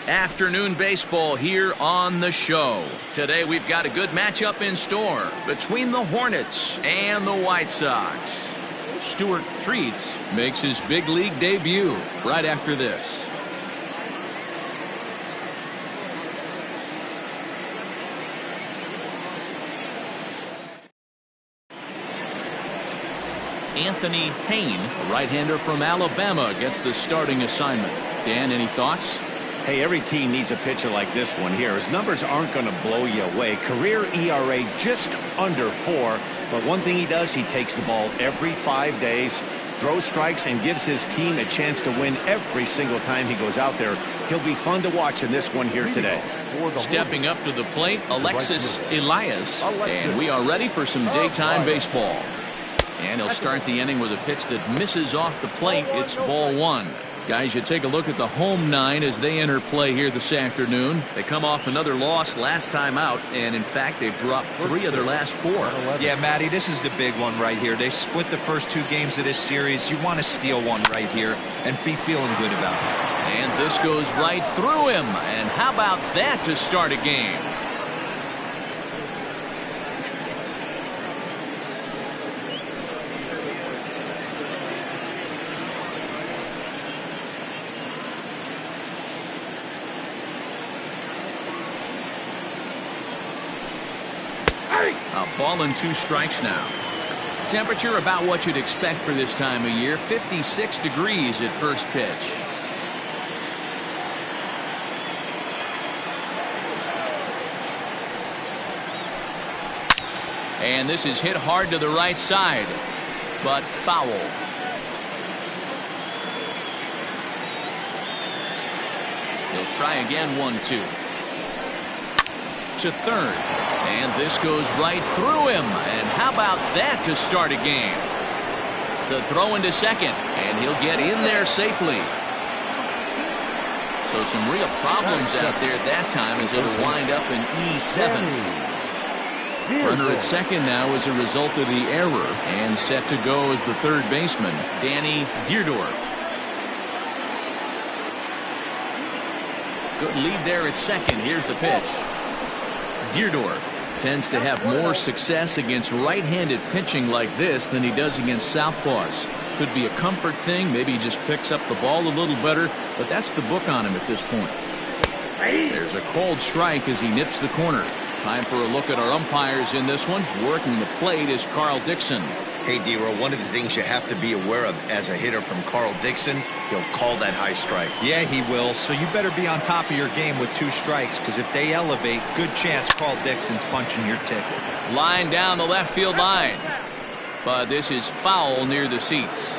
Afternoon baseball here on the show. Today we've got a good matchup in store between the Hornets and the White Sox. Stuart Threets makes his big league debut right after this. Anthony Payne, a right-hander from Alabama, gets the starting assignment. Dan, any thoughts? Hey, every team needs a pitcher like this one here. His numbers aren't going to blow you away. Career ERA just under 4. But one thing he does, he takes the ball every 5 days, throws strikes, and gives his team a chance to win every single time he goes out there. He'll be fun to watch in this one here today. Stepping up to the plate, Alexis Elias. And we are ready for some daytime baseball. And he'll start the inning with a pitch that misses off the plate. It's ball 1. Guys, you take a look at the home 9 as they enter play here this afternoon. They come off another loss last time out, and in fact they've dropped 3 of their last 4. Yeah, Matty, this is the big one right here. They've split the first 2 games of this series. You want to steal one right here and be feeling good about it. And this goes right through him. And how about that to start a game? A ball and 2 strikes now. Temperature about what you'd expect for this time of year. 56 degrees at first pitch. And this is hit hard to the right side, but foul. He'll try again. 1-2 to third. And this goes right through him. And how about that to start a game? The throw into second, and he'll get in there safely. So some real problems out there at that time as it'll wind up in E7. Runner at second now as a result of the error, and set to go as the third baseman, Danny Deerdorf. Good lead there at second. Here's the pitch. Deerdorf tends to have more success against right-handed pitching like this than he does against southpaws. Could be a comfort thing. Maybe he just picks up the ball a little better, but that's the book on him at this point. There's a cold strike as he nips the corner. Time for a look at our umpires in this one. Working the plate is Carl Dixon. Hey, D-Row, one of the things you have to be aware of as a hitter from Carl Dixon, he'll call that high strike. Yeah, he will. So you better be on top of your game with 2 strikes, because if they elevate, good chance Carl Dixon's punching your ticket. Line down the left field line. But this is foul near the seats.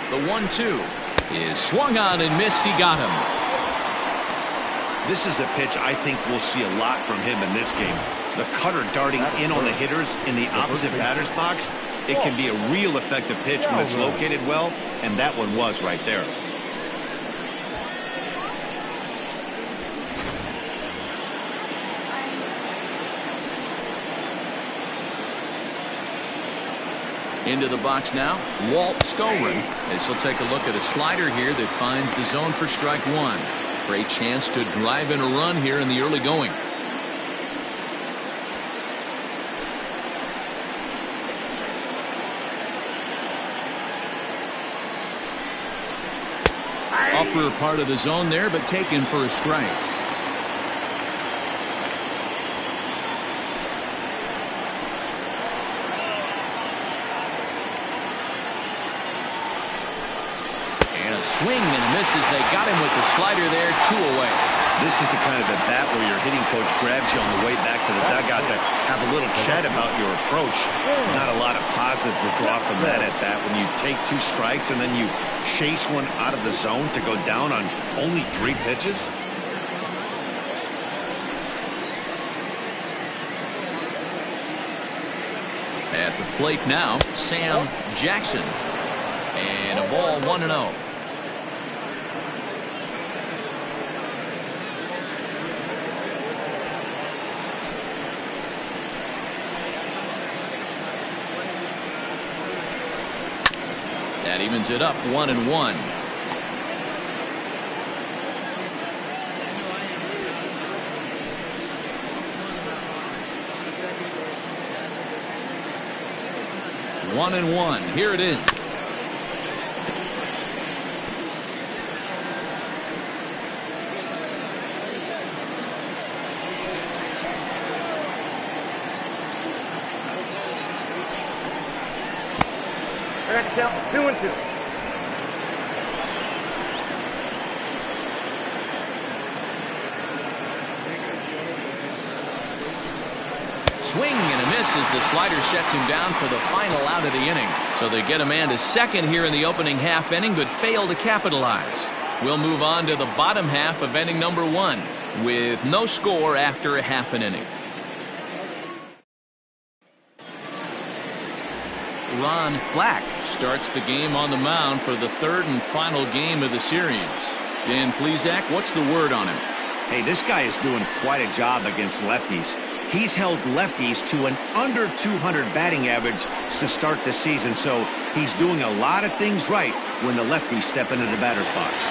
The 1-2 is swung on and missed. He got him. This is a pitch I think we'll see a lot from him in this game. The cutter darting in on the hitters in the opposite batter's box. It can be a real effective pitch when it's located well, and that one was right there. Into the box now, Walt Skolrin, as he'll take a look at a slider here that finds the zone for strike 1. Great chance to drive in a run here in the early going. Upper part of the zone there, but taken for a strike. Swing and a miss as they got him with the slider there. 2 away. This is the kind of at bat where your hitting coach grabs you on the way back to the dugout to have a little chat about your approach. Not a lot of positives to draw from that at bat when you take 2 strikes and then you chase one out of the zone to go down on only 3 pitches. At the plate now, Sam Jackson. And a ball 1-0. That evens it up 1-1. One and one. Here it is. I got to count 2-2. Swing and a miss as the slider sets him down for the final out of the inning. So they get a man to second here in the opening half inning, but fail to capitalize. We'll move on to the bottom half of inning number 1 with no score after a half an inning. Ron Black starts the game on the mound for the third and final game of the series. Dan Plesac, what's the word on him? Hey, this guy is doing quite a job against lefties. He's held lefties to an under 200 batting average to start the season, so he's doing a lot of things right when the lefties step into the batter's box.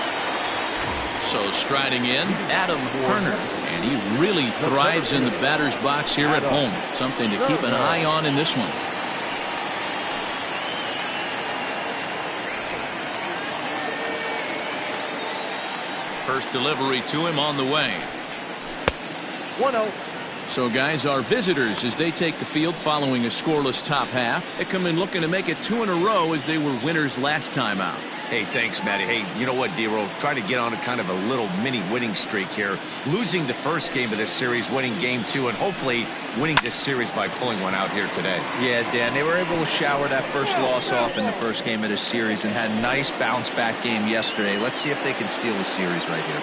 So striding in, Adam Turner, and he really thrives in the batter's box here at home. Something to keep an eye on in this one. First delivery to him on the way. 1-0. So guys, our visitors, as they take the field following a scoreless top half, they come in looking to make it 2 in a row as they were winners last time out. Hey, thanks, Matty. Hey, you know what, D-Roll? Trying to get on a kind of a little mini winning streak here. Losing the first game of this series, winning game 2, and hopefully winning this series by pulling one out here today. Yeah, Dan, they were able to shower that first loss off in the first game of this series and had a nice bounce back game yesterday. Let's see if they can steal the series right here.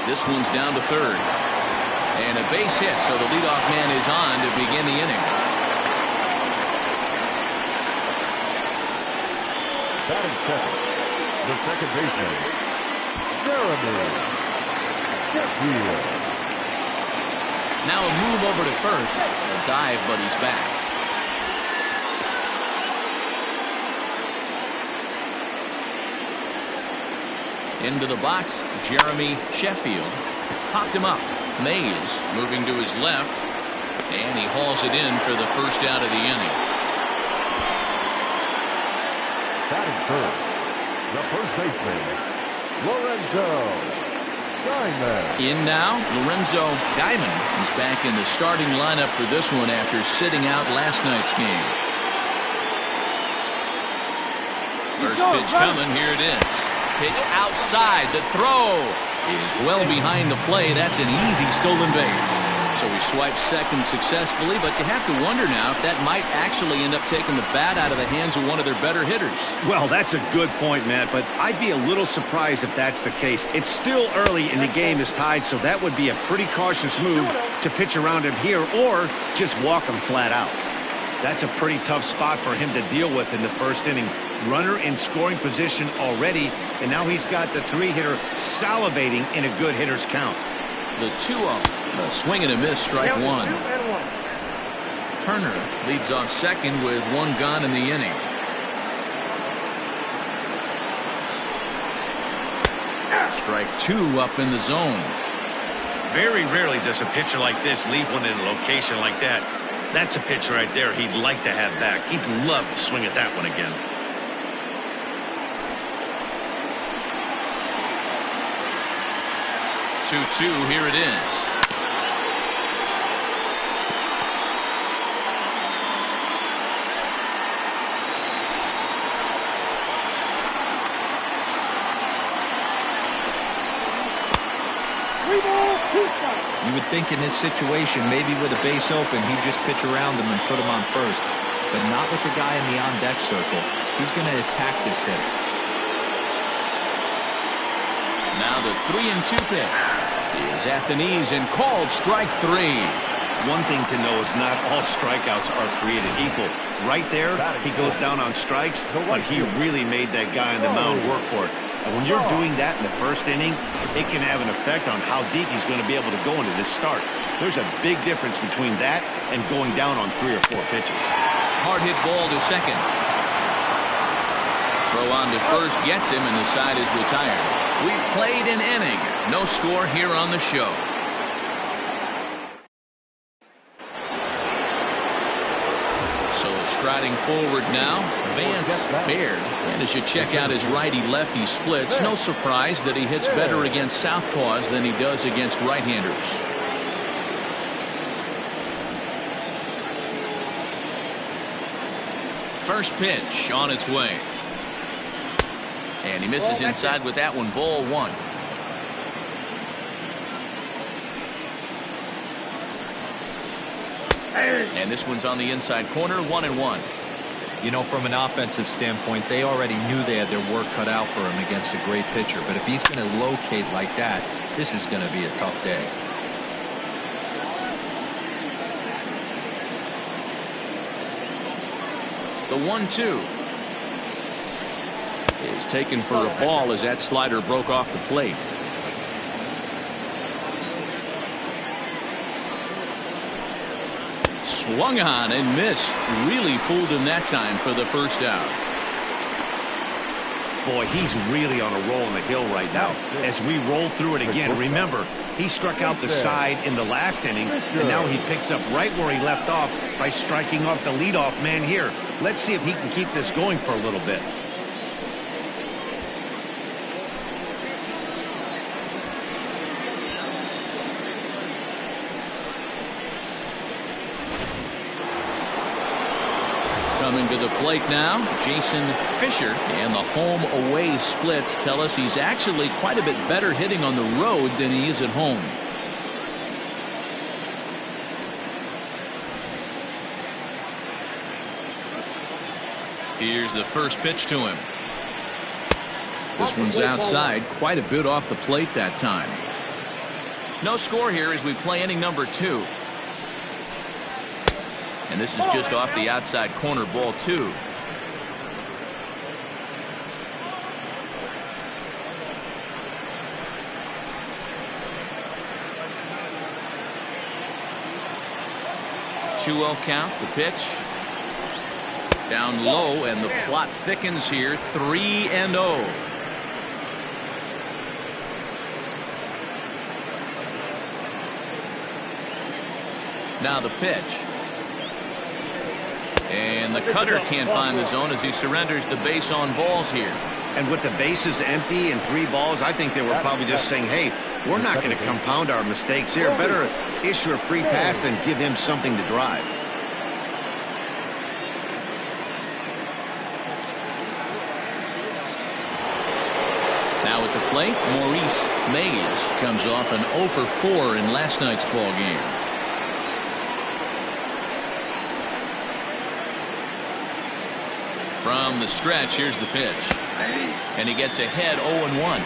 This one's down to third. And a base hit, so the leadoff man is on to begin the inning. Batting second, the second baseman, Neptune. Now a move over to first. A dive, but he's back. Into the box, Jeremy Sheffield. Popped him up. Mays moving to his left. And he hauls it in for the first out of the inning. Batting first, the first baseman, Lorenzo Diamond. In now, Lorenzo Diamond is back in the starting lineup for this one after sitting out last night's game. First pitch coming. Here it is. Pitch outside. The throw is well behind the plate. That's an easy stolen base. So he swipes second successfully, but you have to wonder now if that might actually end up taking the bat out of the hands of one of their better hitters. Well, that's a good point, Matt, but I'd be a little surprised if that's the case. It's still early and the game is tied, so that would be a pretty cautious move to pitch around him here or just walk him flat out. That's a pretty tough spot for him to deal with in the first inning. Runner in scoring position already, and now he's got the 3-hitter salivating in a good hitter's count. The 2-0. A swing and a miss, strike one. Turner leads off second with one gone in the inning. Strike 2 up in the zone. Very rarely does a pitcher like this leave one in a location like that. That's a pitch right there he'd like to have back. He'd love to swing at that one again. Two, here it is. You would think in this situation, maybe with a base open, he'd just pitch around him and put him on first. But not with the guy in the on-deck circle. He's going to attack this hitter. Now the 3-2 pitch is at the knees and called strike 3. One thing to know is not all strikeouts are created equal. Right there, he goes down on strikes, but he really made that guy on the mound work for it. And when you're doing that in the first inning, it can have an effect on how deep he's going to be able to go into this start. There's a big difference between that and going down on 3 or 4 pitches. hard hit ball to second. Throw on to first gets him, and the side is retired. We've played an inning. No score here on the show. So striding forward now, Vance Baird. And as you check out his righty-lefty splits, no surprise that he hits better against southpaws than he does against right-handers. First pitch on its way. And he misses inside with that one, ball one. And this one's on the inside corner, 1-1. You know, from an offensive standpoint, they already knew they had their work cut out for him against a great pitcher. But if he's going to locate like that, this is going to be a tough day. The 1-2 is taken for a ball as that slider broke off the plate. Swung on and missed. Really fooled him that time for the first out. Boy, he's really on a roll on the hill right now. As we roll through it again, remember, he struck out the side in the last inning, and now he picks up right where he left off by striking off the leadoff man here. Let's see if he can keep this going for a little bit. Coming to the plate now, Jason Fisher, and the home-away splits tell us he's actually quite a bit better hitting on the road than he is at home. Here's the first pitch to him. This one's outside, quite a bit off the plate that time. No score here as we play inning number 2. And this is just off the outside corner, ball 2. Two-0 count, the pitch. Down low, and the plot thickens here, 3-0. Now the pitch. And the cutter can't find the zone as he surrenders the base on balls here. And with the bases empty and 3 balls, I think they were probably just saying, hey, we're not going to compound our mistakes here. Better issue a free pass and give him something to drive. Now at the plate, Maurice Mays comes off an 0 for 4 in last night's ball game. From the stretch, here's the pitch. And he gets ahead 0-1.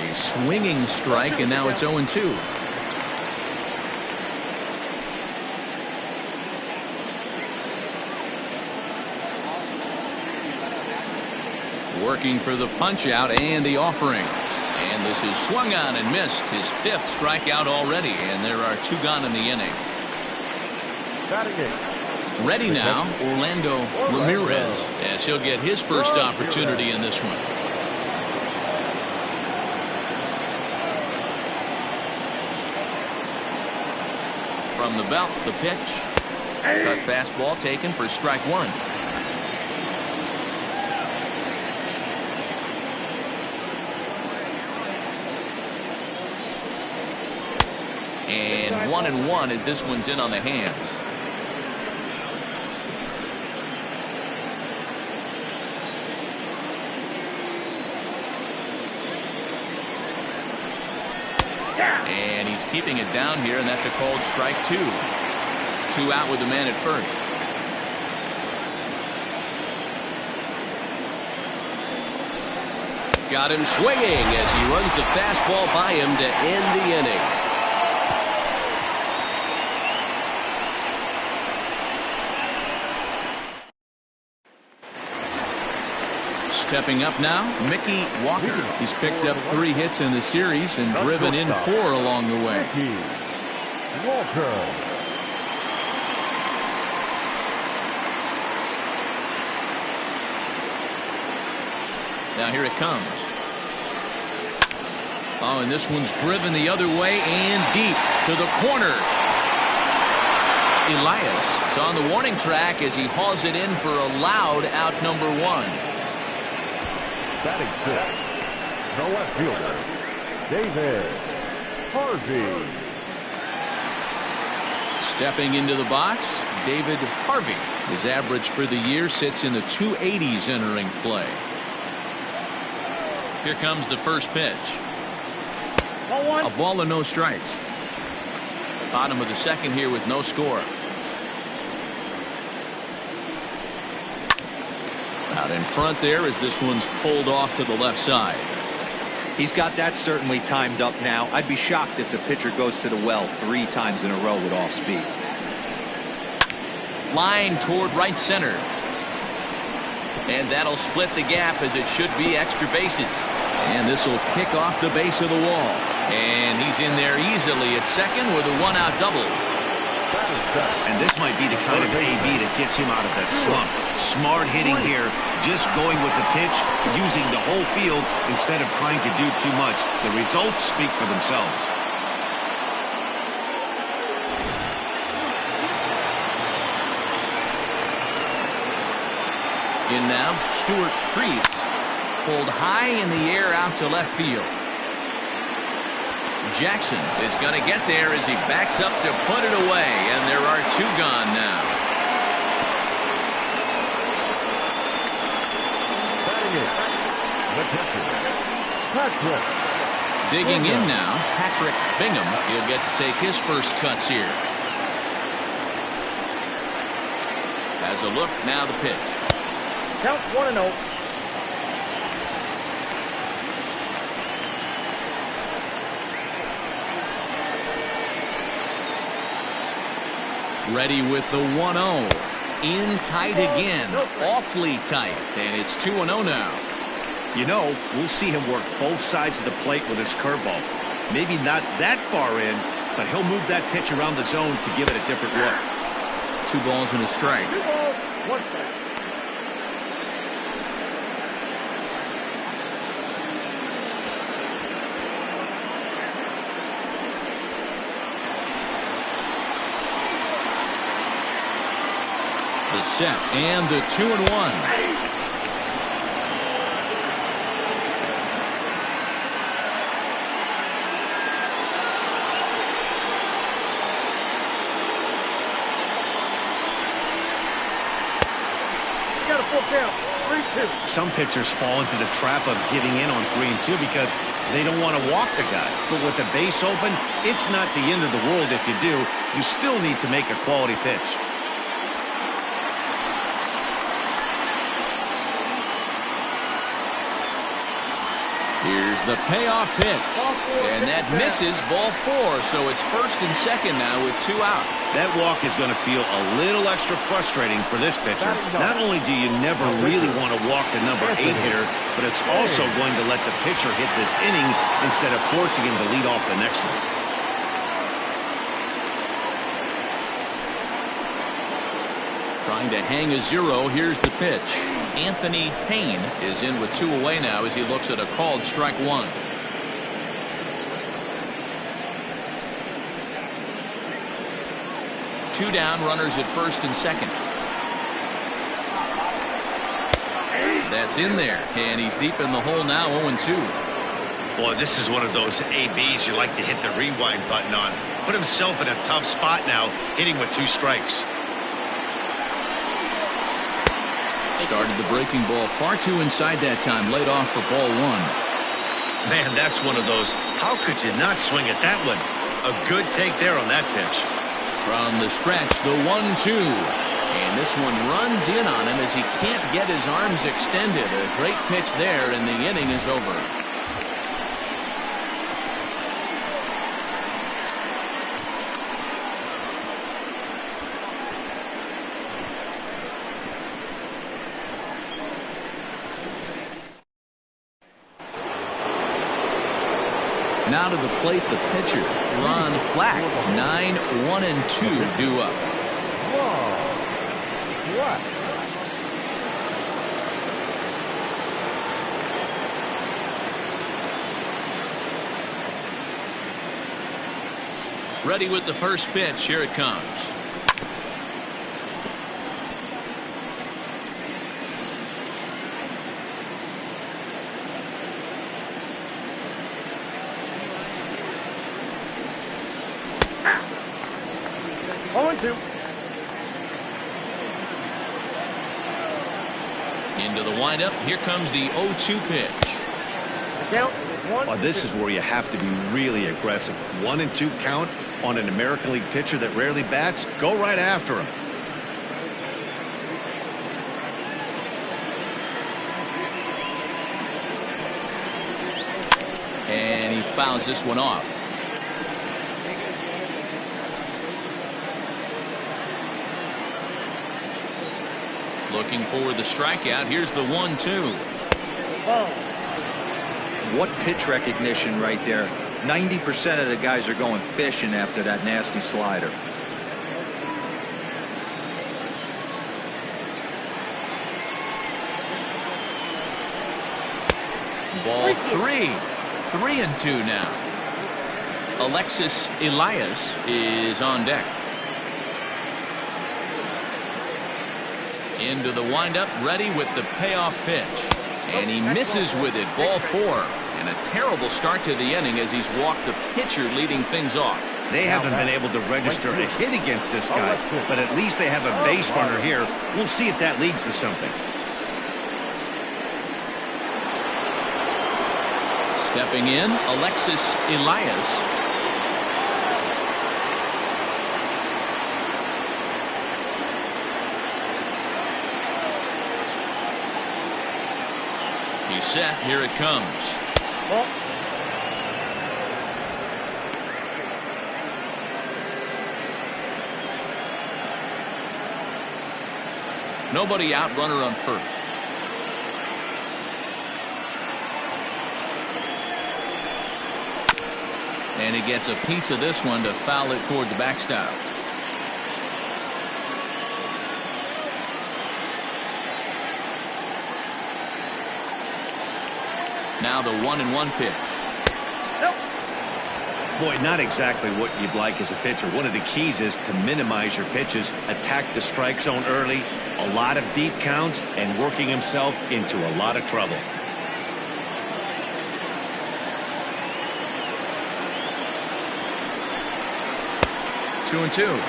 A swinging strike, and now it's 0-2. Working for the punch out and the offering. And this is swung on and missed. His 5th strikeout already, and there are 2 gone in the inning. Ready now, Orlando Ramirez, as he'll get his first opportunity in this one. From the belt, the pitch. Cut fastball taken for strike 1. And 1-1 as this one's in on the hands. And he's keeping it down here, and that's a called strike 2. 2 out with the man at first. Got him swinging as he runs the fastball by him to end the inning. Stepping up now, Mickey Walker. He's picked up 3 hits in the series and driven in 4 along the way. Mickey Walker. Now here it comes. Oh, and this one's driven the other way and deep to the corner. Elias is on the warning track as he hauls it in for a loud out number 1. Batting 6, the left fielder, David Harvey. Stepping into the box, David Harvey. His average for the year sits in the 280s entering play. Here comes the first pitch. A ball and no strikes. Bottom of the second here with no score. Out in front there as this one's pulled off to the left side. He's got that certainly timed up now. I'd be shocked if the pitcher goes to the well 3 times in a row with off speed. Line toward right center. And that'll split the gap as it should be extra bases. And this will kick off the base of the wall. And he's in there easily at second with a 1-out double. And this might be the kind of AB that gets him out of that slump. Smart hitting here, just going with the pitch, using the whole field instead of trying to do too much. The results speak for themselves. In now, Stuart Freese. Pulled high in the air out to left field. Jackson is going to get there as he backs up to put it away, and there are 2 gone now. Digging in now, Patrick Bingham. He'll get to take his first cuts here. Has a look, now the pitch. Count 1-0. Ready with the 1-0. In tight again. Awfully tight. And it's 2-0 now. You know, we'll see him work both sides of the plate with his curveball. Maybe not that far in, but he'll move that pitch around the zone to give it a different look. 2 balls and a strike. 2 balls, 1 strike. The set and the 2-1. Got a full count. 3-2. Some pitchers fall into the trap of giving in on 3-2 because they don't want to walk the guy. But with the base open, it's not the end of the world if you do. You still need to make a quality pitch. Here's the payoff pitch. And that misses ball 4. So it's first and second now with 2 out. That walk is going to feel a little extra frustrating for this pitcher. Not only do you never really want to walk the number 8 hitter, but it's also going to let the pitcher hit this inning instead of forcing him to lead off the next one. Trying to hang a 0. Here's the pitch. Anthony Payne is in with 2 away now as he looks at a called strike 1. Two down, runners at first and second. That's in there, and he's deep in the hole now, 0-2. Boy, this is one of those ABs you like to hit the rewind button on. Put himself in a tough spot now, hitting with 2 strikes. Started the breaking ball far too inside that time, laid off for ball 1. Man, that's one of those. How could you not swing at that one? A good take there on that pitch. From the stretch, the 1-2. And this one runs in on him as he can't get his arms extended. A great pitch there, and the inning is over. Now to the plate, the pitcher, Ron Black. 9-1-2 due up. Whoa. What? Ready with the first pitch. Here it comes. Into the windup. Here comes the 0-2 pitch. Oh, this is where you have to be really aggressive. 1-2 count on an American League pitcher that rarely bats. Go right after him. And he fouls this one off. Looking for the strikeout. Here's the 1-2. What pitch recognition right there. 90% of the guys are going fishing after that nasty slider. Ball 3. 3-2 now. Alexis Elias is on deck. Into the windup, ready with the payoff pitch. And he misses with it. Ball 4. And a terrible start to the inning as he's walked the pitcher leading things off. They haven't been able to register a hit against this guy, but at least they have a base runner here. We'll see if that leads to something. Stepping in, Alexis Elias. He's set. Here it comes. Nobody out, runner on first. And he gets a piece of this one to foul it toward the backstop. Now the 1-1 pitch. Boy, not exactly what you'd like as a pitcher. One of the keys is to minimize your pitches, attack the strike zone early, a lot of deep counts, and working himself into a lot of trouble. Two and two.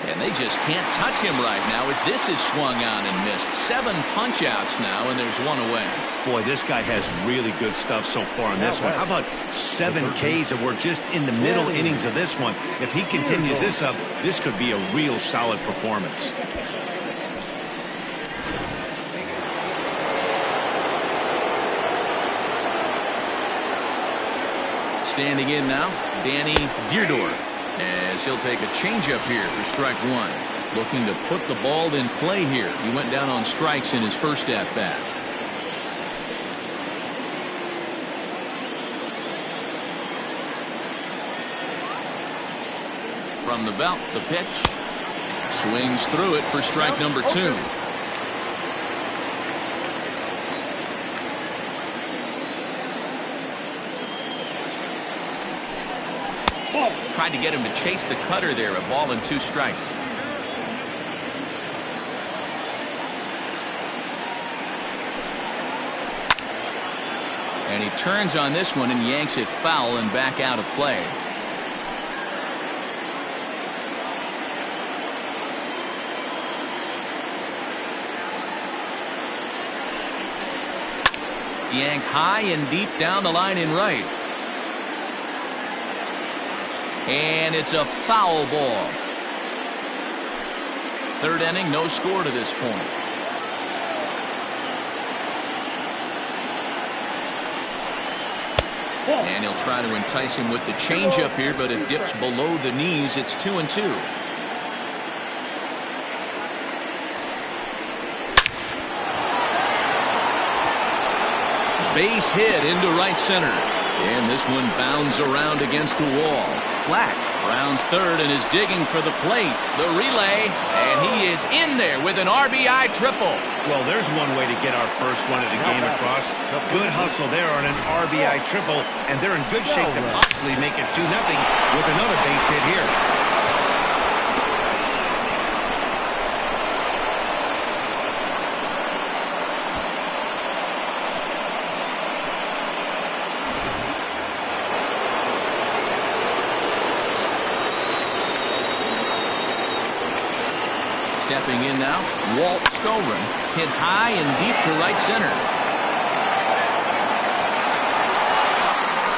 And they just can't touch him right now as this is swung on and missed. 7 punch outs now, and there's one away. Boy, this guy has really good stuff so far on this one. How about 7 Ks, and we're just in the middle innings of this one. If he continues this up, this could be a real solid performance. Standing in now, Danny Deerdorf, as he'll take a changeup here for strike 1. Looking to put the ball in play here. He went down on strikes in his first at bat. From the belt, the pitch. Swings through it for strike number 2. Tried to get him to chase the cutter there. A ball and 2 strikes. And he turns on this one and yanks it foul and back out of play. Yanked high and deep down the line in right. And it's a foul ball. 3rd inning, no score to this point. And he'll try to entice him with the changeup here, but it dips below the knees. It's 2 and 2. Base hit into right center. And this one bounds around against the wall. Flat. Brown's third and is digging for the plate. The relay, and he is in there with an RBI triple. Well, there's one way to get our first run of the game across. Good hustle there on an RBI triple, and they're in good shape to possibly make it 2-0 with another base hit here. Stepping in now, Walt Skolrin, hit high and deep to right center.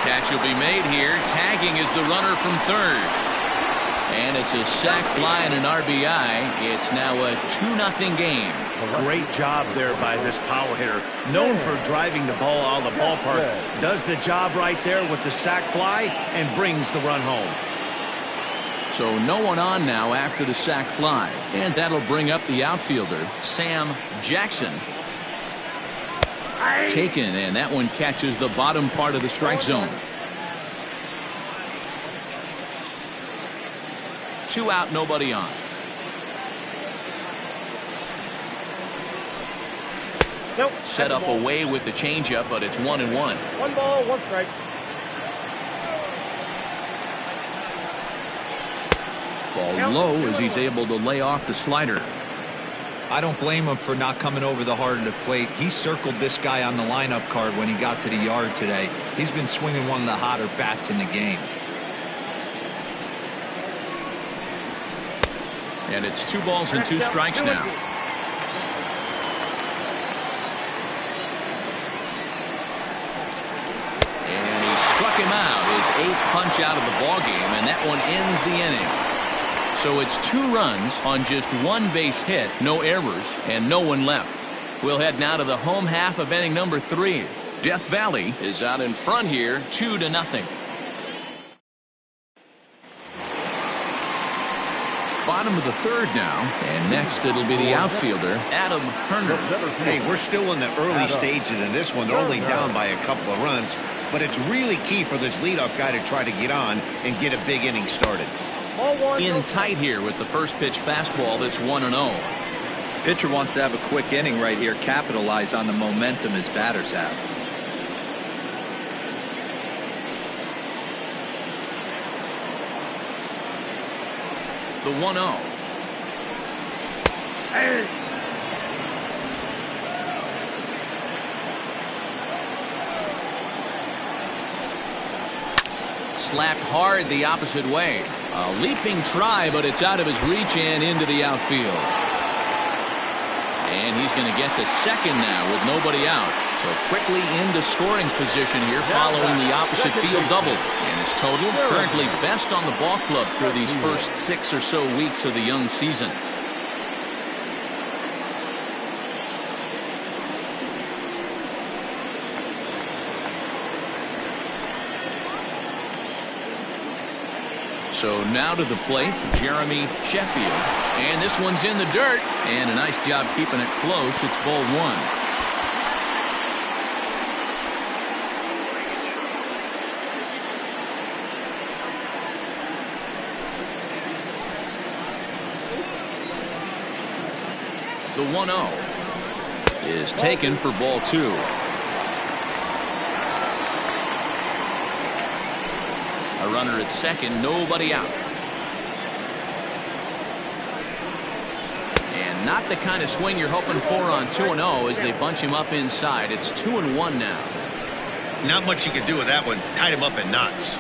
Catch will be made here. Tagging is the runner from third. And it's a sac fly and an RBI. It's now a 2-0 game. Great job there by this power hitter. Known for driving the ball out of the ballpark. Does the job right there with the sac fly and brings the run home. So no one on now after the sac fly. And that'll bring up the outfielder, Sam Jackson. Taken, and that one catches the bottom part of the strike zone. 2 out, nobody on. Nope. Set up away with the changeup, but it's 1-1. 1 ball, 1 strike. Ball low as he's able to lay off the slider. I don't blame him for not coming over the heart of the plate. He circled this guy on the lineup card when he got to the yard today. He's been swinging one of the hotter bats in the game. And it's 2 balls and 2 strikes now. And he struck him out, his 8th punch out of the ball game, and that one ends the inning. So it's 2 runs on just 1 base hit, no errors, and no one left. We'll head now to the home half of inning number 3. Death Valley is out in front here, 2-0. Bottom of the 3rd now, and next it'll be the outfielder, Adam Turner. Hey, we're still in the early stages in this one. They're only down by a couple of runs, but it's really key for this leadoff guy to try to get on and get a big inning started. In tight here with the first pitch fastball that's 1-0. Pitcher wants to have a quick inning right here, capitalize on the momentum his batters have. The 1-0. Slapped hard the opposite way. A leaping try, but it's out of his reach and into the outfield. And he's going to get to second now with nobody out. So quickly into scoring position here following the opposite field double. And his total currently best on the ball club through these first 6 or so weeks of the young season. So now to the plate, Jeremy Sheffield. And this one's in the dirt. And a nice job keeping it close. It's ball 1. The 1-0 is taken for ball 2. A runner at second, nobody out. And not the kind of swing you're hoping for on 2-0 as they bunch him up inside. It's 2-1 now. Not much you can do with that one. Tied him up in knots.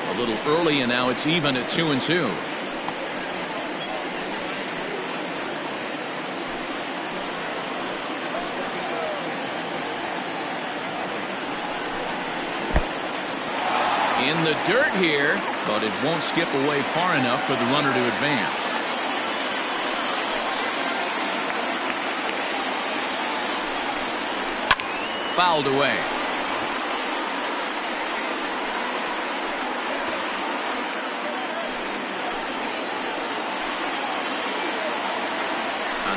A little early, and now it's even at 2-2. In the dirt here, but it won't skip away far enough for the runner to advance. Fouled away.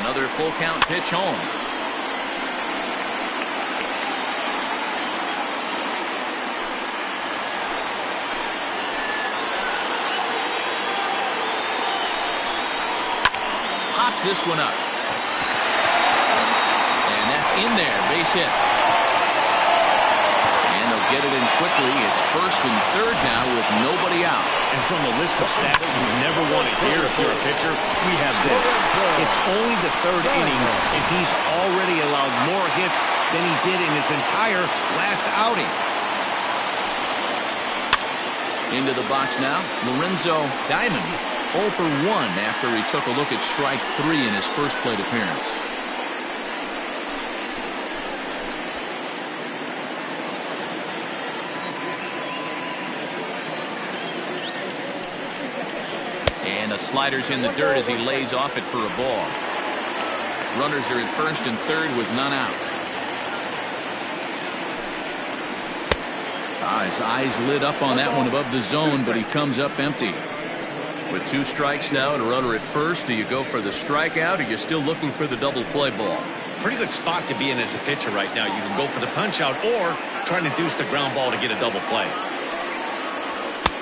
Another full count pitch home. picks this one up. And that's in there, base hit. And they'll get it in quickly. It's 1st and 3rd now with nobody out. And from the list of stats you never want to hear if you're a pitcher, we have this. It's only the 3rd inning, and he's already allowed more hits than he did in his entire last outing. Into the box now, Lorenzo Diamond, 0 for 1 after he took a look at strike 3 in his first plate appearance. And the slider's in the dirt as he lays off it for a ball. Runners are at 1st and 3rd with none out. His eyes lit up on that one above the zone, but he comes up empty. With 2 strikes now and a runner at 1st, do you go for the strikeout, or you're still looking for the double play ball? Pretty good spot to be in as a pitcher right now. You can go for the punch out or try to deuce the ground ball to get a double play.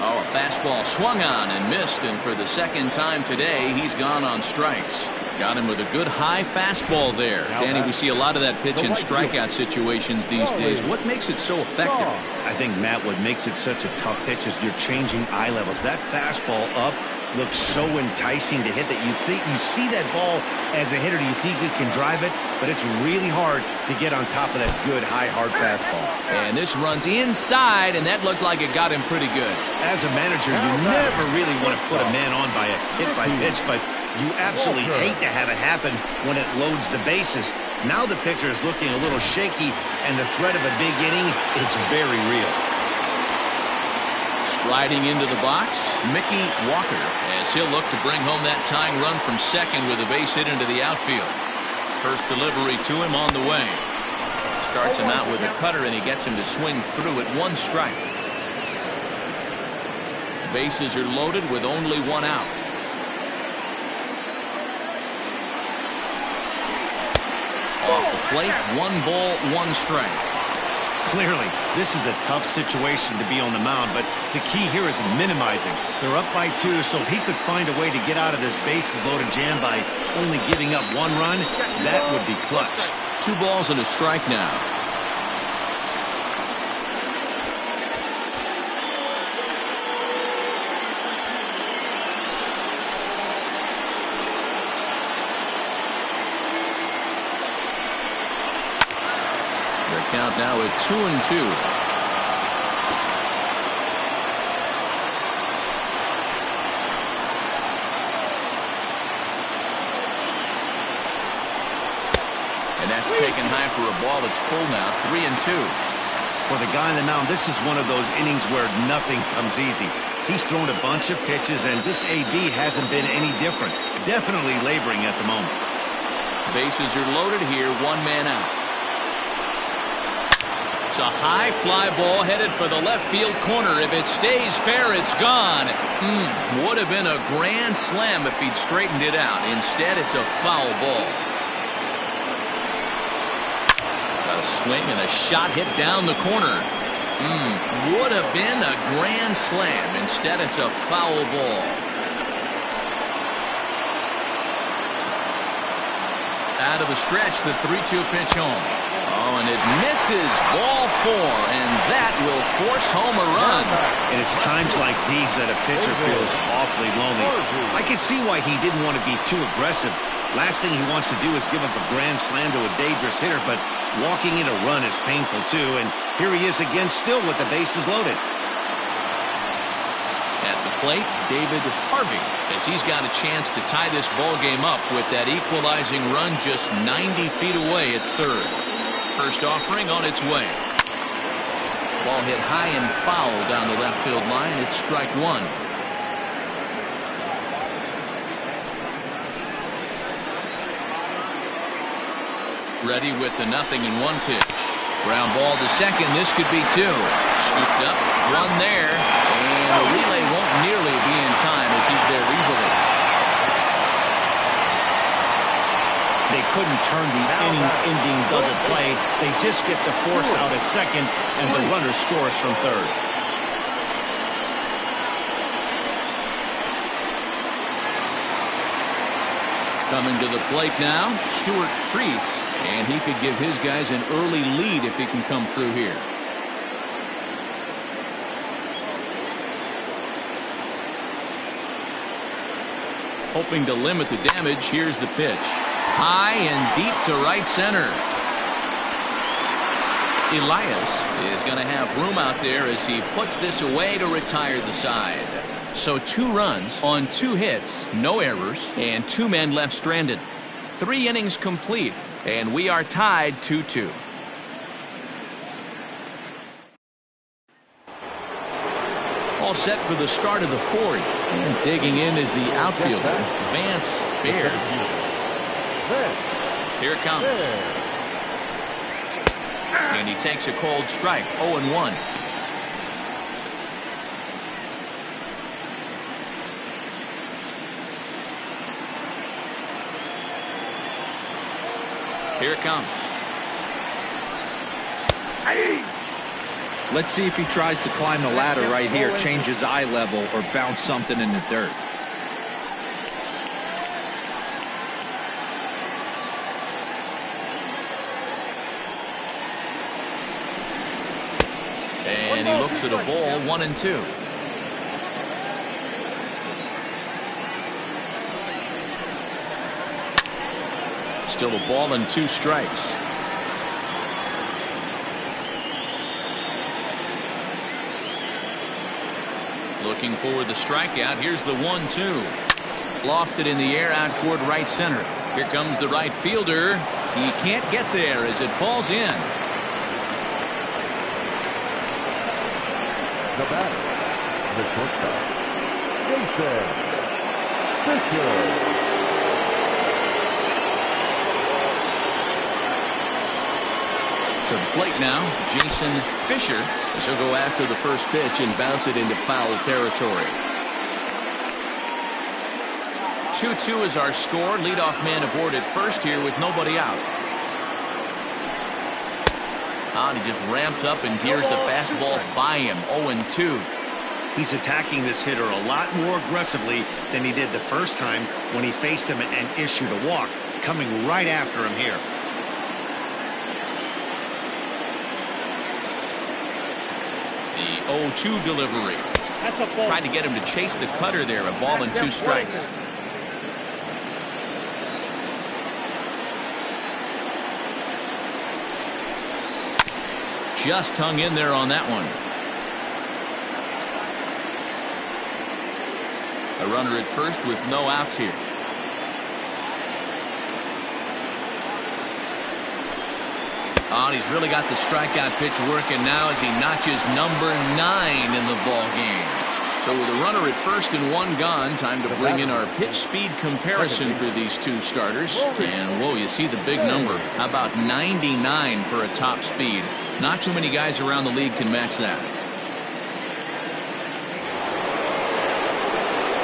Oh, a fastball swung on and missed, and for the 2nd time today, he's gone on strikes. Got him with a good high fastball there. Danny, we see a lot of that pitch in strikeout situations these days. What makes it so effective? I think, Matt, what makes it such a tough pitch is you're changing eye levels. That fastball up looks so enticing to hit that you think you see that ball as a hitter. You think you can drive it, but it's really hard to get on top of that good high hard fastball. And this runs inside, and that looked like it got him pretty good. As a manager, you never really want to put a man on by a hit by pitch, but you absolutely hate to have it happen when it loads the bases. Now the pitcher is looking a little shaky, and the threat of a big inning is very real. Striding into the box, Mickey Walker, as he'll look to bring home that tying run from 2nd with a base hit into the outfield. First delivery to him on the way. Starts him out with a cutter, and he gets him to swing through at 1 strike. Bases are loaded with only 1 out. Off the plate, 1 ball, 1 strike. Clearly, this is a tough situation to be on the mound, but the key here is minimizing. They're up by 2, so if he could find a way to get out of this bases loaded jam by only giving up 1 run, that would be clutch. 2 balls and a strike now. Count now at 2-2. And that's taken high for a ball. It's full now, 3-2. For the guy on the mound, this is one of those innings where nothing comes easy. He's thrown a bunch of pitches, and this AB hasn't been any different. Definitely laboring at the moment. Bases are loaded here, 1 man out. It's a high fly ball headed for the left field corner. If it stays fair, it's gone. Would have been a grand slam if he'd straightened it out. Instead, it's a foul ball. Got a swing and a shot hit down the corner. Would have been a grand slam. Instead, it's a foul ball. Out of the stretch, the 3-2 pitch home. Oh, and it misses, ball 4, and that will force home a run. And it's times like these that a pitcher feels awfully lonely. I can see why he didn't want to be too aggressive. Last thing he wants to do is give up a grand slam to a dangerous hitter, but walking in a run is painful too, and here he is again still with the bases loaded. At the plate, David Harvey, as he's got a chance to tie this ball game up with that equalizing run just 90 feet away at 3rd. First offering on its way. Ball hit high and foul down the left field line. It's strike 1. Ready with the 0-1 pitch. Ground ball to 2nd. This could be 2. Scooped up, 1 there, and the relay won't nearly be in time as he's there easily. They couldn't turn the inning-ending double play. They just get the force out at 2nd, and the runner scores from 3rd. Coming to the plate now, Stuart Freets, and he could give his guys an early lead if he can come through here. Hoping to limit the damage, here's the pitch. High and deep to right center. Elias is going to have room out there as he puts this away to retire the side. So 2 runs on 2 hits, no errors, and 2 men left stranded. 3 innings complete, and we are tied 2-2. All set for the start of the 4th. And digging in is the outfielder, Vance Baird. Here it comes. And he takes a cold strike, 0-1. Here it comes. Let's see if he tries to climb the ladder right here, change his eye level, or bounce something in the dirt. And he looks at a ball, 1-2. Still a ball and 2 strikes. Looking for the strikeout. Here's the 1-2. Lofted in the air out toward right center. Here comes the right fielder. He can't get there as it falls in. The batter, the shortstop, Jason Fisher. To the plate now, Jason Fisher, as he'll go after the first pitch and bounce it into foul territory. 2-2 is our score. Leadoff man aboard at first here with nobody out. And he just ramps up and gears the fastball by him, 0-2. He's attacking this hitter a lot more aggressively than he did the first time when he faced him and issued a walk, coming right after him here. The 0-2 delivery. Tried to get him to chase the cutter there. A ball and 2 strikes. Just hung in there on that one. A runner at first with no outs here. Oh, and he's really got the strikeout pitch working now as he notches number 9 in the ball game. So with a runner at first and 1 gone, time to bring in our pitch speed comparison for these 2 starters. And whoa, you see the big number. How about 99 for a top speed? Not too many guys around the league can match that.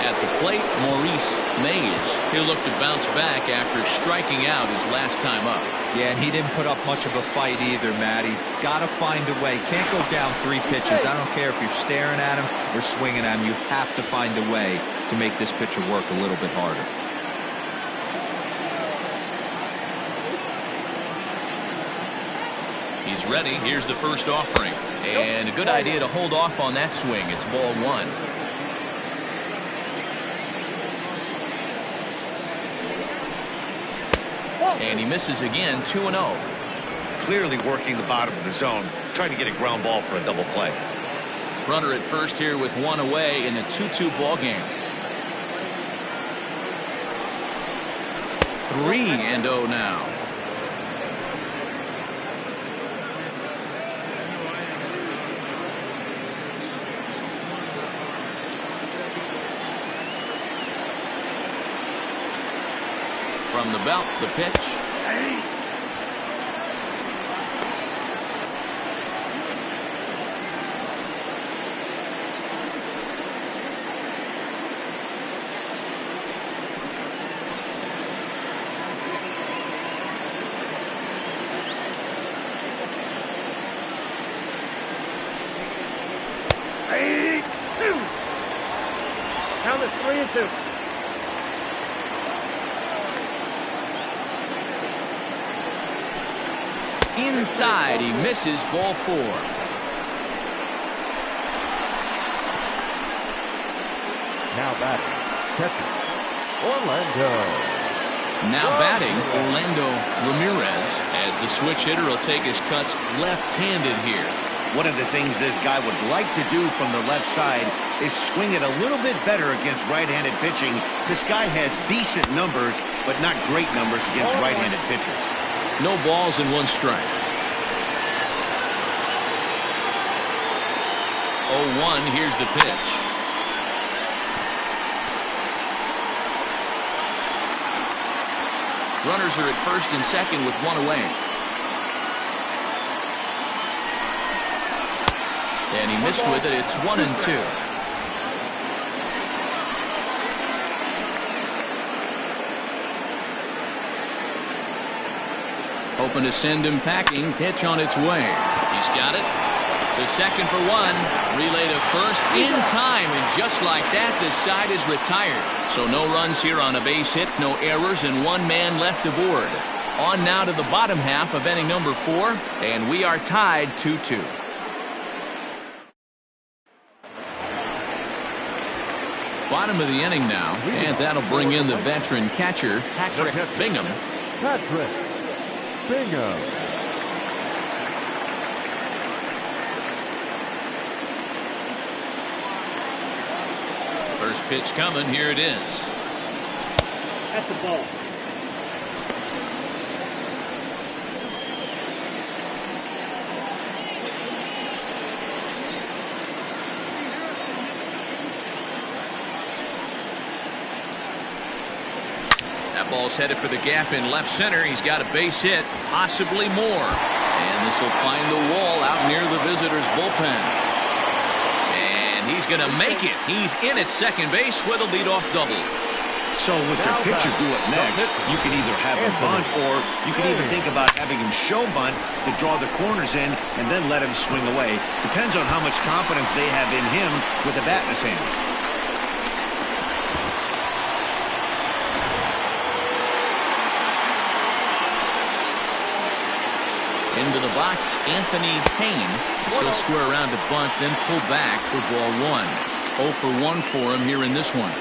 At the plate, Maurice Mays. He'll look to bounce back after striking out his last time up. Yeah, and he didn't put up much of a fight either, Matty. Got to find a way. Can't go down 3 pitches. I don't care if you're staring at him or swinging at him. You have to find a way to make this pitcher work a little bit harder. He's ready. Here's the first offering. And a good idea to hold off on that swing. It's ball 1. And he misses again, 2-0. Clearly working the bottom of the zone, trying to get a ground ball for a double play. Runner at first here with 1 away in a 2-2 ball game. 3-0 now. From the belt, the pitch. Count it 3-2. inside. He misses ball 4. Now batting, catcher, Orlando. Now batting, Orlando Ramirez, as the switch hitter will take his cuts left-handed here. One of the things this guy would like to do from the left side is swing it a little bit better against right-handed pitching. This guy has decent numbers, but not great numbers against right-handed pitchers. No balls and 1 strike. 0-1, here's the pitch. Runners are at first and second with 1 away. And he missed with it. It's 1-2. Hoping to send him packing. Pitch on its way. He's got it. The second for 1. Relay to first in time. And just like that, the side is retired. So no runs here on a base hit. No errors and 1 man left aboard. On now to the bottom half of inning number 4. And we are tied 2-2. Bottom of the inning now, and that'll bring in the veteran catcher, Patrick Bingham. Patrick Bingham. First pitch coming, here it is. At the ball. Ball's headed for the gap in left center. He's got a base hit, possibly more. And this will find the wall out near the visitor's bullpen. And he's going to make it. He's in at second base with a leadoff double. So with your pitcher do it next, you can either have him bunt, or you can even think about having him show bunt to draw the corners in and then let him swing away. Depends on how much confidence they have in him with the bat in his hands. Into the box, Anthony Payne. He'll square around to bunt, then pull back for ball 1. 0 for 1 for him here in this one.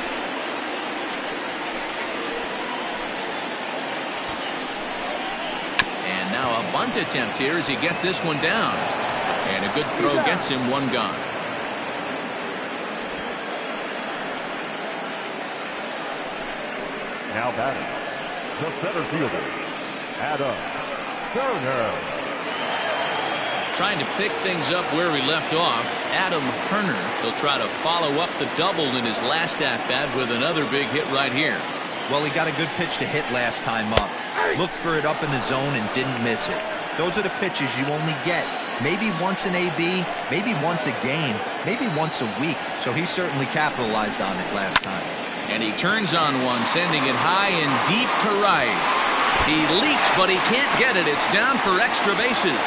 And now a bunt attempt here as he gets this one down. And a good throw gets him 1 gone. Now batting, the center fielder, Adam Turner. Trying to pick things up where he left off, Adam Turner. He'll try to follow up the double in his last at-bat with another big hit right here. Well, he got a good pitch to hit last time up. Looked for it up in the zone and didn't miss it. Those are the pitches you only get maybe once an AB, maybe once a game, maybe once a week. So he certainly capitalized on it last time. And he turns on one, sending it high and deep to right. He leaps, but he can't get it. It's down for extra bases.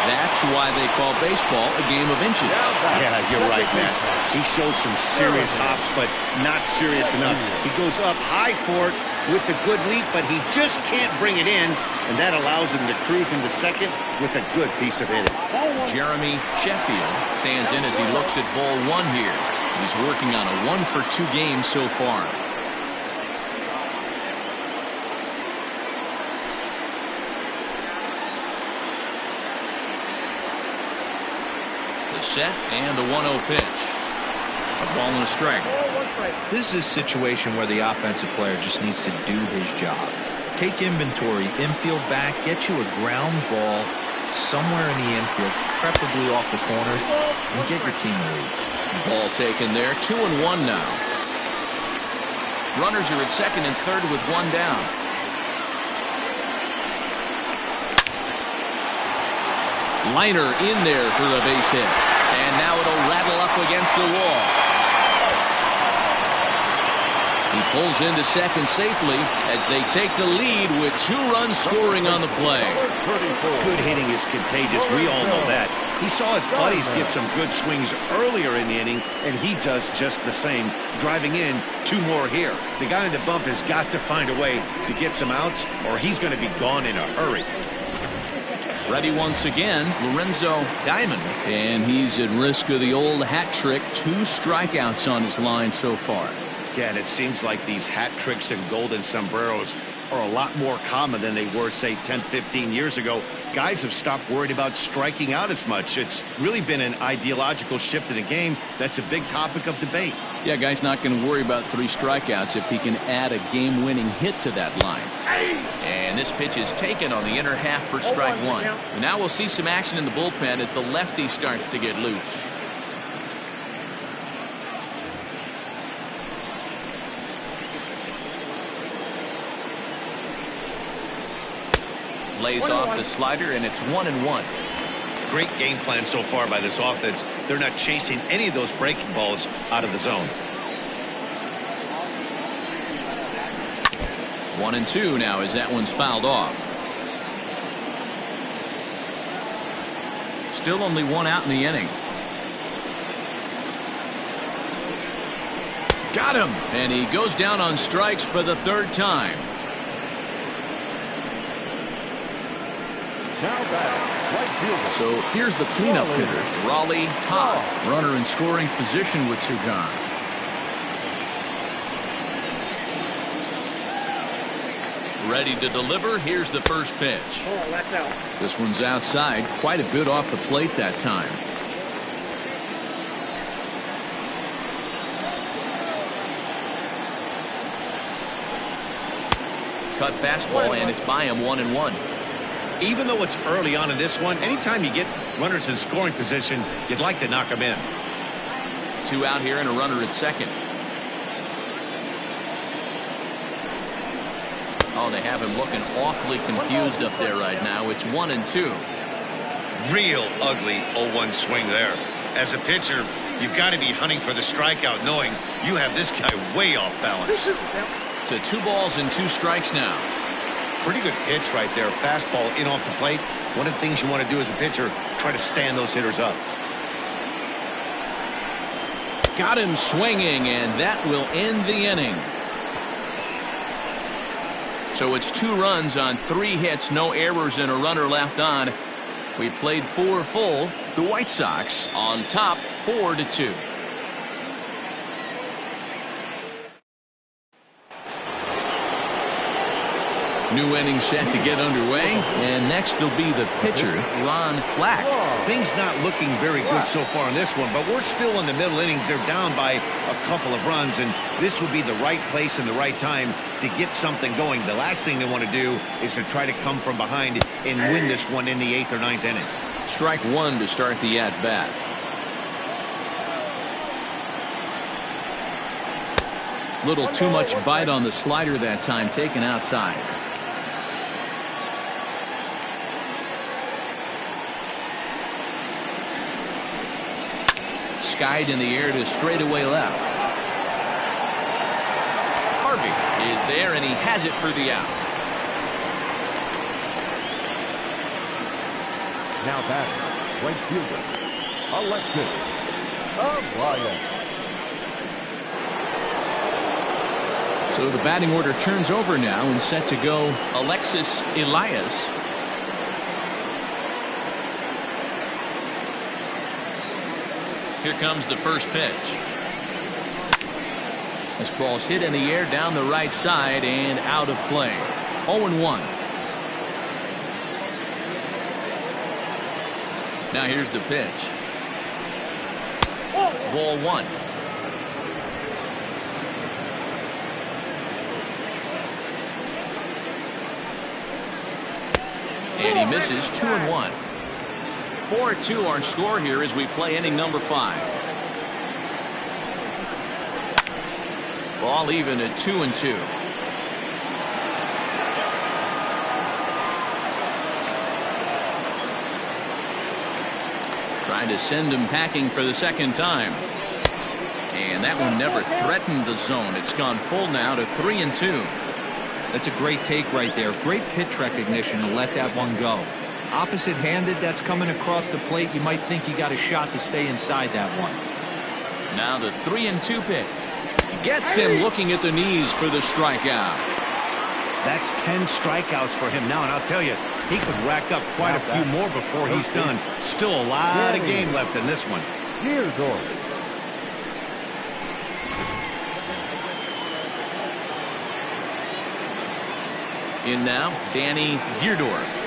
That's why they call baseball a game of inches. Yeah, you're right, Matt. He showed some serious hops, but not serious enough. He goes up high for it with the good leap, but he just can't bring it in, and that allows him to cruise into second with a good piece of hitting. Jeremy Sheffield stands in as he looks at ball 1 here. He's working on a 1-for-2 game so far. Set and the 1-0 pitch. A ball and a strike. This is a situation where the offensive player just needs to do his job. Take inventory, infield back, get you a ground ball somewhere in the infield, preferably off the corners, and get your team a lead. Ball taken there. 2-1 now. Runners are at second and third with 1 down. Liner in there for a base hit. And now it'll rattle up against the wall. He pulls into second safely as they take the lead with 2 runs scoring on the play. Good hitting is contagious. We all know that. He saw his buddies get some good swings earlier in the inning, and he does just the same, driving in 2 more here. The guy in the bump has got to find a way to get some outs, or he's going to be gone in a hurry. Ready once again, Lorenzo Diamond. And he's at risk of the old hat trick. 2 strikeouts on his line so far. Again, it seems like these hat tricks and golden sombreros are a lot more common than they were, say, 10, 15 years ago. Guys have stopped worried about striking out as much. It's really been an ideological shift in the game. That's a big topic of debate. Yeah, guy's not going to worry about 3 strikeouts if he can add a game-winning hit to that line. And this pitch is taken on the inner half for strike 1. And now we'll see some action in the bullpen as the lefty starts to get loose. Lays off the slider, and it's 1-1. Great game plan so far by this offense. They're not chasing any of those breaking balls out of the zone. 1-2 now as that one's fouled off. Still only 1 out in the inning. Got him, and he goes down on strikes for the 3rd time. So here's the cleanup hitter, Raleigh Todd. Runner in scoring position with 2 gone. Ready to deliver. Here's the first pitch. This one's outside, quite a bit off the plate that time. Cut fastball, and it's by him 1-1. Even though it's early on in this one, anytime you get runners in scoring position, you'd like to knock them in. 2 out here and a runner at second. Oh, they have him looking awfully confused up there right now. It's 1-2. Real ugly 0-1 swing there. As a pitcher, you've got to be hunting for the strikeout, knowing you have this guy way off balance. To 2 balls and 2 strikes now. Pretty good pitch right there. Fastball in off the plate. One of the things you want to do as a pitcher, try to stand those hitters up. Got him swinging, and that will end the inning. So it's 2 runs on 3 hits, no errors, and a runner left on. We played 4 full. The White Sox on top 4-2. New inning set to get underway, and next will be the pitcher, Ron Black. Things not looking very good so far in this one, but we're still in the middle innings. They're down by a couple of runs, and this would be the right place and the right time to get something going. The last thing they want to do is to try to come from behind and win this one in the 8th or 9th inning. Strike 1 to start the at-bat. Little too much bite on the slider that time, taken outside. Skied in the air to straightaway left. Harvey is there, and he has it for the out. Now batting, right fielder, Alexis Elias. So the batting order turns over now and set to go Alexis Elias. Here comes the first pitch. This ball's hit in the air down the right side and out of play. 0-1. Now here's the pitch. Ball 1. And he misses. 2-1. 4-2 our score here as we play inning number 5. Ball even at 2-2. Trying to send him packing for the second time. And that one never threatened the zone. It's gone full now to 3-2. That's a great take right there. Great pitch recognition to let that one go. Opposite-handed, that's coming across the plate. You might think you got a shot to stay inside that one. Now the 3-2 pitch. Gets him looking at the knees for the strikeout. That's 10 strikeouts for him now, and I'll tell you, he could rack up quite a few more before he's done. Still a lot of game left in this one. Here's Orr. In now, Danny Deerdorf.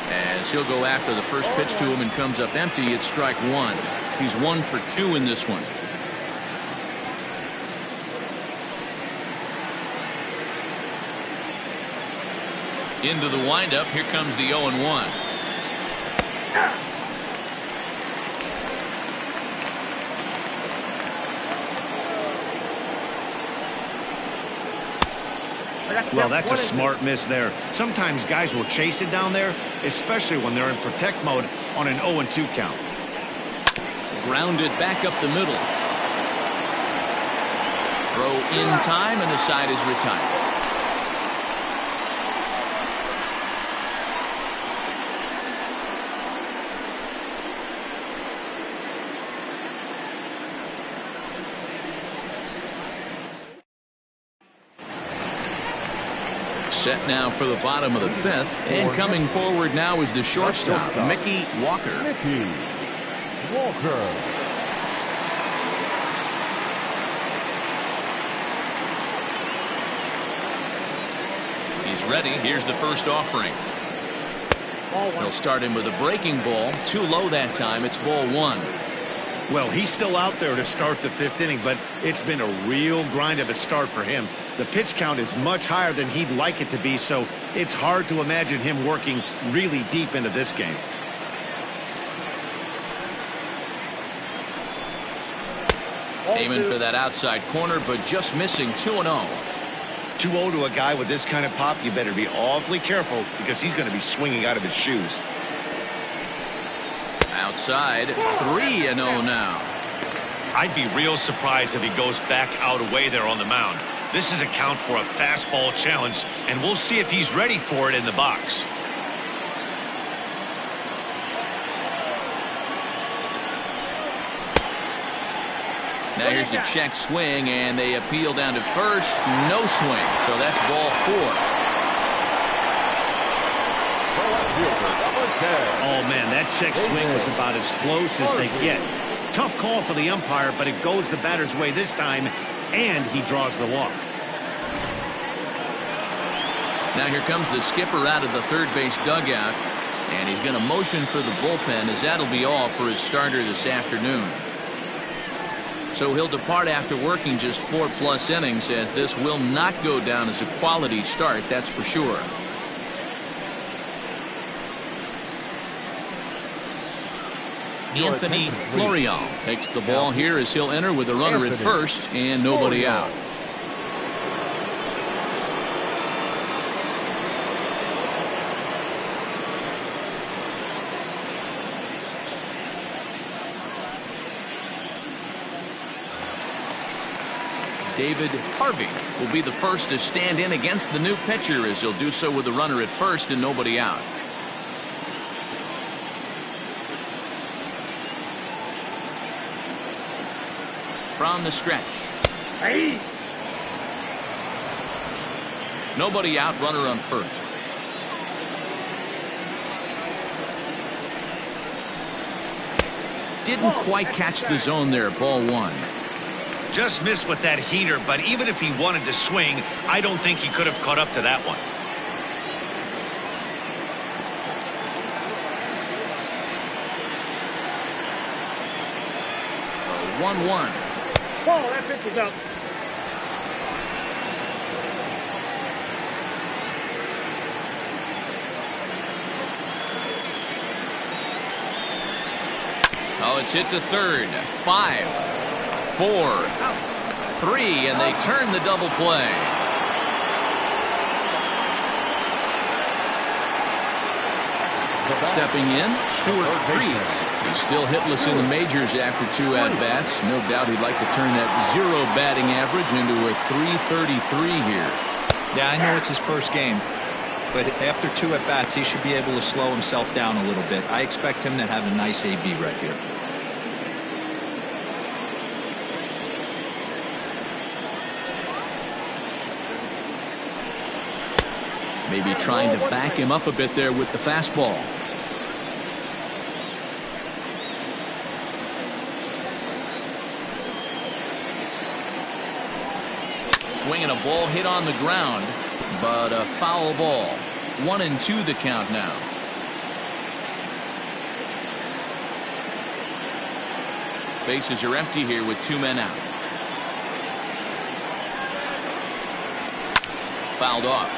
As he'll go after the first pitch to him and comes up empty, it's strike one. He's 1 for 2 in this one. Into the windup, here comes the 0-1. Well, that's a smart miss there. Sometimes guys will chase it down there, especially when they're in protect mode on an 0-2 count. Grounded back up the middle. Throw in time, and the side is retired. Set now for the bottom of the 5th, and coming forward now is the shortstop, Mickey Walker. Mickey Walker. He's ready. Here's the first offering. He'll start him with a breaking ball. Too low that time. It's ball 1. Well, he's still out there to start the 5th inning, but it's been a real grind of a start for him. The pitch count is much higher than he'd like it to be, so it's hard to imagine him working really deep into this game. Aiming for that outside corner, but just missing 2-0. 2-0 to a guy with this kind of pop, you better be awfully careful because he's going to be swinging out of his shoes. Outside, 3-0 now. I'd be real surprised if he goes back out away there on the mound. This is a count for a fastball challenge, and we'll see if he's ready for it in the box. Now here's a check swing, and they appeal down to first. No swing, so that's ball 4. Oh, man, that check swing was about as close as they get. Tough call for the umpire, but it goes the batter's way this time, and he draws the walk. Now here comes the skipper out of the third base dugout, and he's going to motion for the bullpen, as that'll be all for his starter this afternoon. So he'll depart after working just 4+ innings, as this will not go down as a quality start, that's for sure. Anthony Florial takes the ball here as he'll enter with a runner at first and nobody out. David Harvey will be the first to stand in against the new pitcher, as he'll do so with a runner at first and nobody out. From the stretch. Hey. Nobody out, runner on first. Didn't quite catch the zone there, ball 1. Just missed with that heater, but even if he wanted to swing, I don't think he could have caught up to that one. A 1-1. Whoa, that pitch was up. Oh, it's hit to third. 5, 4, 3, and they turn the double play. Stepping in, Stuart Freeze. He's still hitless in the majors after 2 at-bats. No doubt he'd like to turn that 0 batting average into a .333 here. Yeah, I know it's his first game, but after 2 at-bats, he should be able to slow himself down a little bit. I expect him to have a nice AB right here. Maybe trying to back him up a bit there with the fastball. Swinging a ball hit on the ground, but a foul ball. 1-2 the count now. Bases are empty here with 2 men out. Fouled off.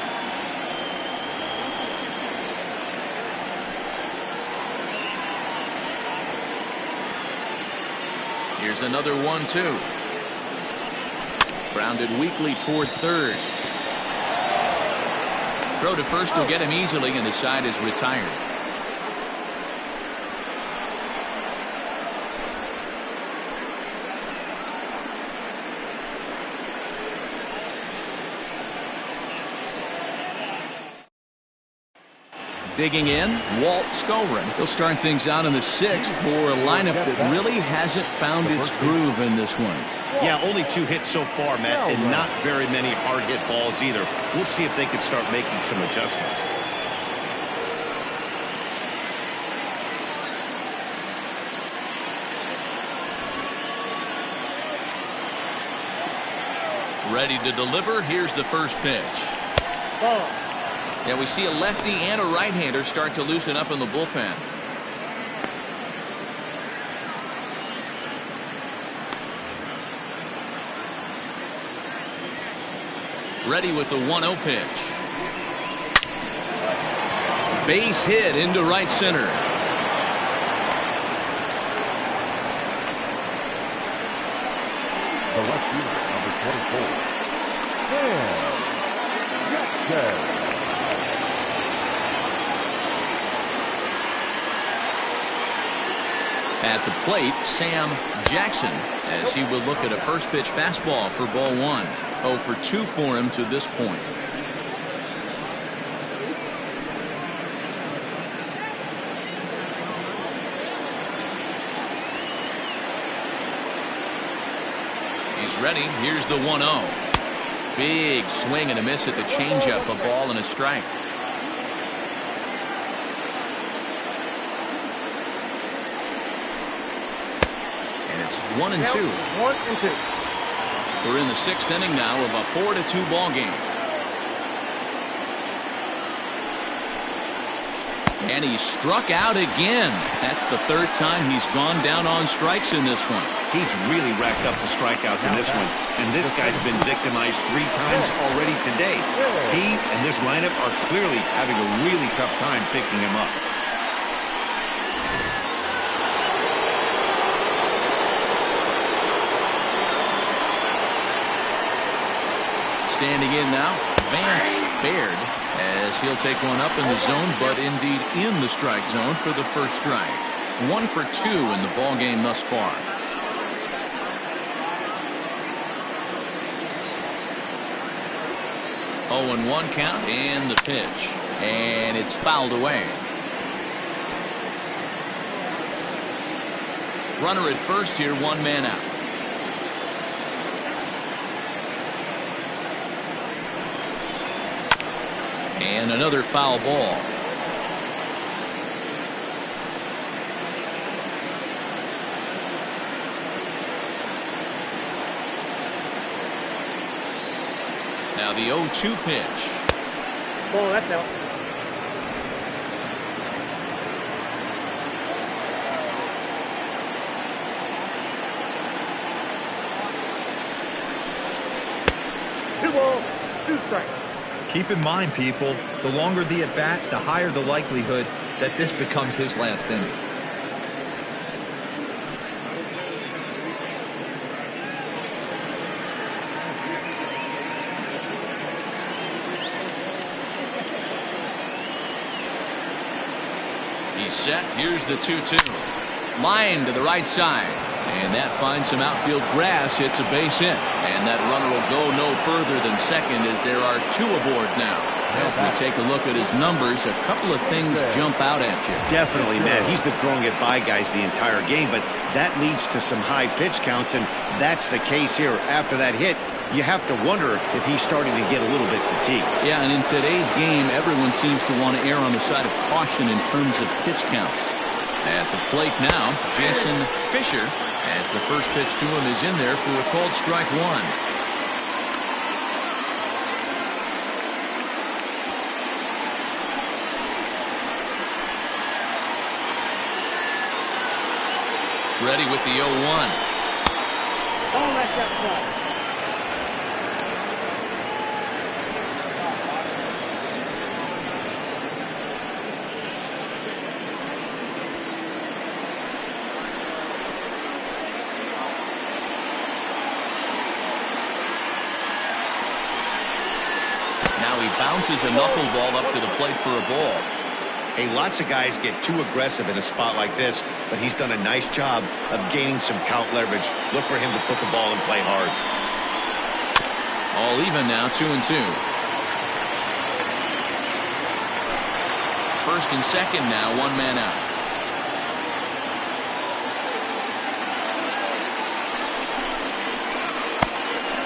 Here's another 1-2. Grounded weakly toward third. Throw to first will get him easily, and the side is retired. Digging in, Walt Skolrin. He'll start things out in the 6th for a lineup that really hasn't found its groove in this one. Yeah, only 2 hits so far, Matt, and not very many hard hit balls either. We'll see if they can start making some adjustments. Ready to deliver. Here's the first pitch. Yeah, we see a lefty and a right-hander start to loosen up in the bullpen. Ready with the 1-0 pitch. Base hit into right center. The left fielder, number 24. Neptune. At the plate, Sam Jackson, as he will look at a first pitch fastball for ball 1. 0 for 2 for him to this point. He's ready. Here's the 1-0. Big swing and a miss at the changeup. A ball and a strike. And it's 1-2. 1-2. We're in the 6th inning now of a 4-2 ball game. And he struck out again. That's the 3rd time he's gone down on strikes in this one. He's really racked up the strikeouts in this one, and this guy's been victimized 3 times already today. He and this lineup are clearly having a really tough time picking him up. Standing in now, Vance Baird, as he'll take one up in the zone, but indeed in the strike zone for the first strike. 1 for 2 in the ball game thus far. Oh, and 1 count, and the pitch, and it's fouled away. Runner at first here, 1 man out. And another foul ball. Now the 0-2 pitch. Ball, that's out. Two balls, 2 strikes. Keep in mind, people, the longer the at-bat, the higher the likelihood that this becomes his last inning. set. Here's the 2-2. Line to the right side. And that finds some outfield grass. It's a base hit. And that runner will go no further than second as there are 2 aboard now. As we take a look at his numbers, a couple of things jump out at you. Definitely, man. He's been throwing it by guys the entire game, but that leads to some high pitch counts, and that's the case here. After that hit, you have to wonder if he's starting to get a little bit fatigued. Yeah, and in today's game, everyone seems to want to err on the side of caution in terms of pitch counts. At the plate now, Jason Fisher, as the first pitch to him is in there for a called strike 1. Ready with the 0-1. Ball left outside. Now he bounces a knuckleball up to the plate for a ball. Hey, lots of guys get too aggressive in a spot like this, but he's done a nice job of gaining some count leverage. Look for him to put the ball and play hard. All even now, 2-2. First and second now, 1 man out.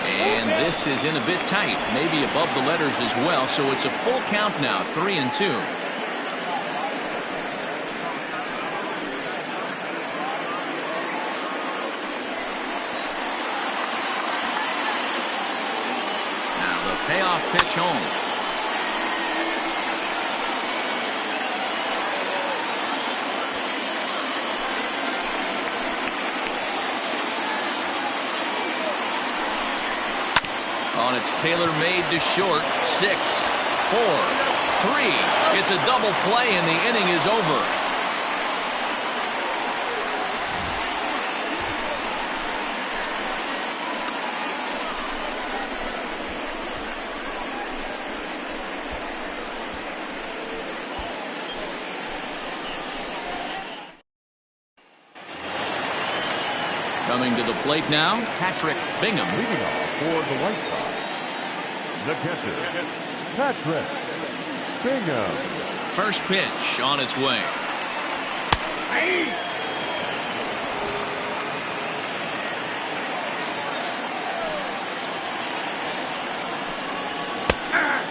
And this is in a bit tight, maybe above the letters as well, so it's a full count now, 3-2. Payoff pitch home. On its tailor-made to short. 6, 4, 3. It's a double play and the inning is over. Coming to the plate now, Patrick Bingham. Leading off for the White Sox, the catcher, Patrick Bingham. First pitch on its way.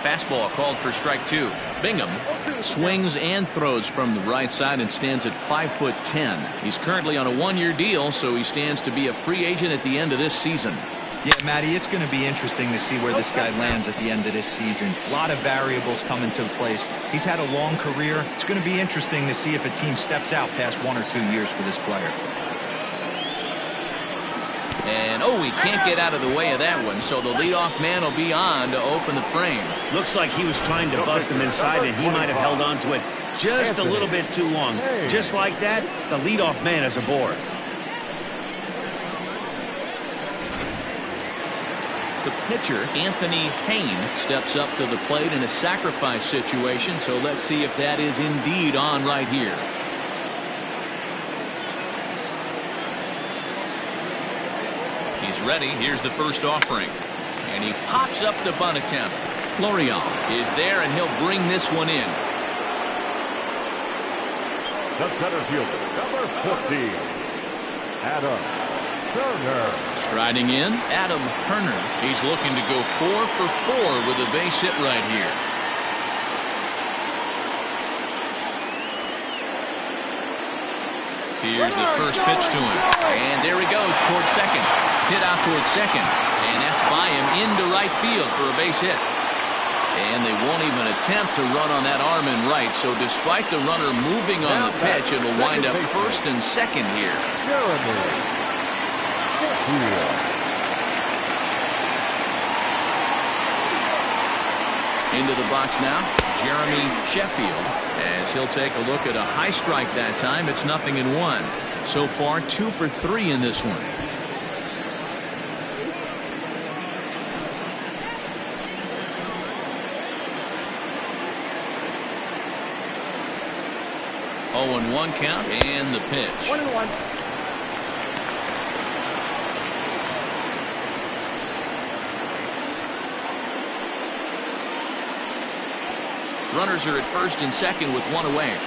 Fastball called for strike 2. Bingham swings and throws from the right side and stands at 5'10". He's currently on a 1-year deal, so he stands to be a free agent at the end of this season. Yeah, Matty, it's going to be interesting to see where this guy lands at the end of this season. A lot of variables come into place. He's had a long career. It's going to be interesting to see if a team steps out past 1 or 2 years for this player. And he can't get out of the way of that one, so the leadoff man will be on to open the frame. Looks like he was trying to bust him inside, and he might have held on to it just a little bit too long. Just like that, the leadoff man is aboard. The pitcher, Anthony Payne, steps up to the plate in a sacrifice situation, so let's see if that is indeed on right here. He's ready. Here's the first offering. And he pops up the bunt attempt. Florian is there, and he'll bring this one in. The center fielder, number 15, Adam Turner. Striding in, Adam Turner. He's looking to go 4 for 4 with a base hit right here. Here's the first pitch to him. And there he goes towards second. Hit out towards second. And that's by him into right field for a base hit. And they won't even attempt to run on that arm in right. So despite the runner moving on the pitch, it'll wind up first and second here. Into the box now, Jeremy Sheffield, as he'll take a look at a high strike that time. It's 0-1. So far, 2 for 3 in this one. 0-1 count and the pitch. 1-1. Runners are at first and second with one away.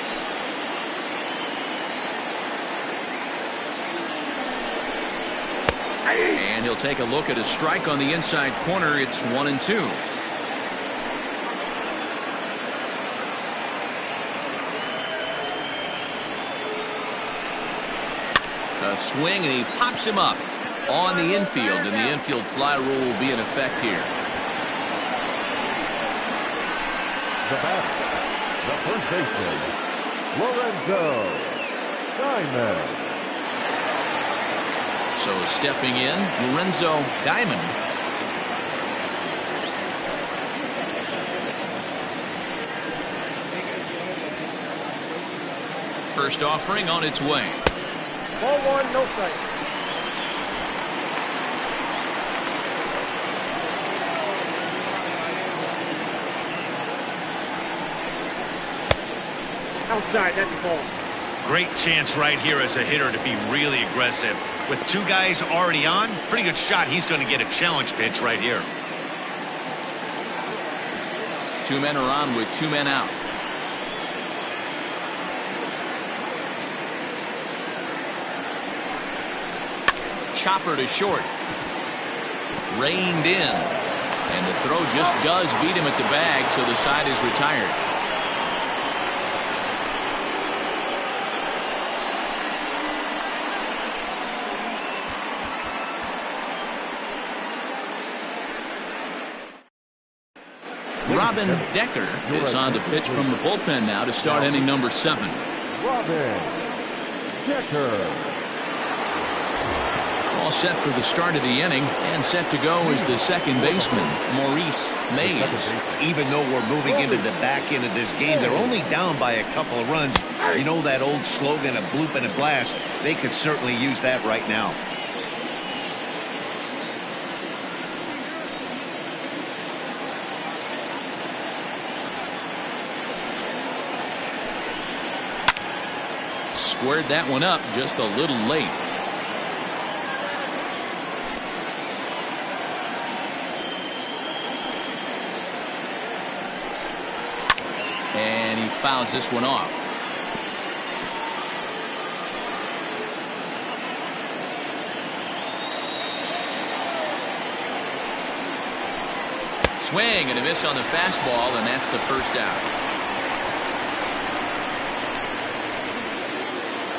And he'll take a look at a strike on the inside corner. It's 1-2. A swing, and he pops him up on the infield, and the infield fly rule will be in effect here. The batter, the first baseman, Lorenzo Diamond. So stepping in, Lorenzo Diamond. First offering on its way. Ball 1, no strike. Outside, that's a ball. Great chance right here as a hitter to be really aggressive. With two guys already on, pretty good shot. He's going to get a challenge pitch right here. Two men are on with two men out. Chopper to short. Reined in. And the throw just does beat him at the bag, so the side is retired. Robin Decker is on to pitch from the bullpen now to start inning number 7. Robin Decker. All set for the start of the inning, and set to go is the second baseman, Maurice Mays. Even though we're moving into the back end of this game, they're only down by a couple of runs. You know that old slogan, a bloop and a blast? They could certainly use that right now. Squared that one up just a little late. And he fouls this one off. Swing and a miss on the fastball, and that's the first out.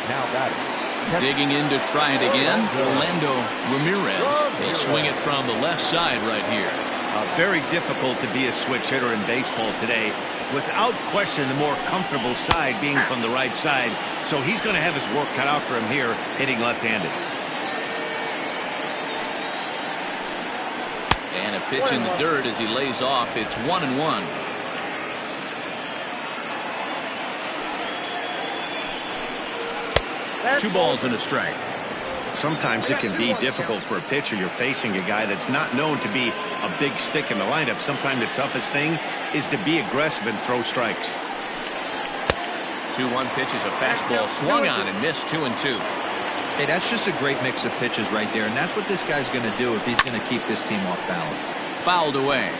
Now batting. Digging in to try it again, Orlando Ramirez. He'll swing it from the left side right here. Very difficult to be a switch hitter in baseball today. Without question, the more comfortable side being from the right side. So he's going to have his work cut out for him here, hitting left-handed. And a pitch in the dirt as he lays off. It's 1-1. Two balls and a strike. Sometimes it can be difficult for a pitcher. You're facing a guy that's not known to be a big stick in the lineup. Sometimes the toughest thing is to be aggressive and throw strikes. 2-1 pitch is a fastball swung on and missed. 2-2. Hey, that's just a great mix of pitches right there, and that's what this guy's going to do if he's going to keep this team off balance. Fouled away.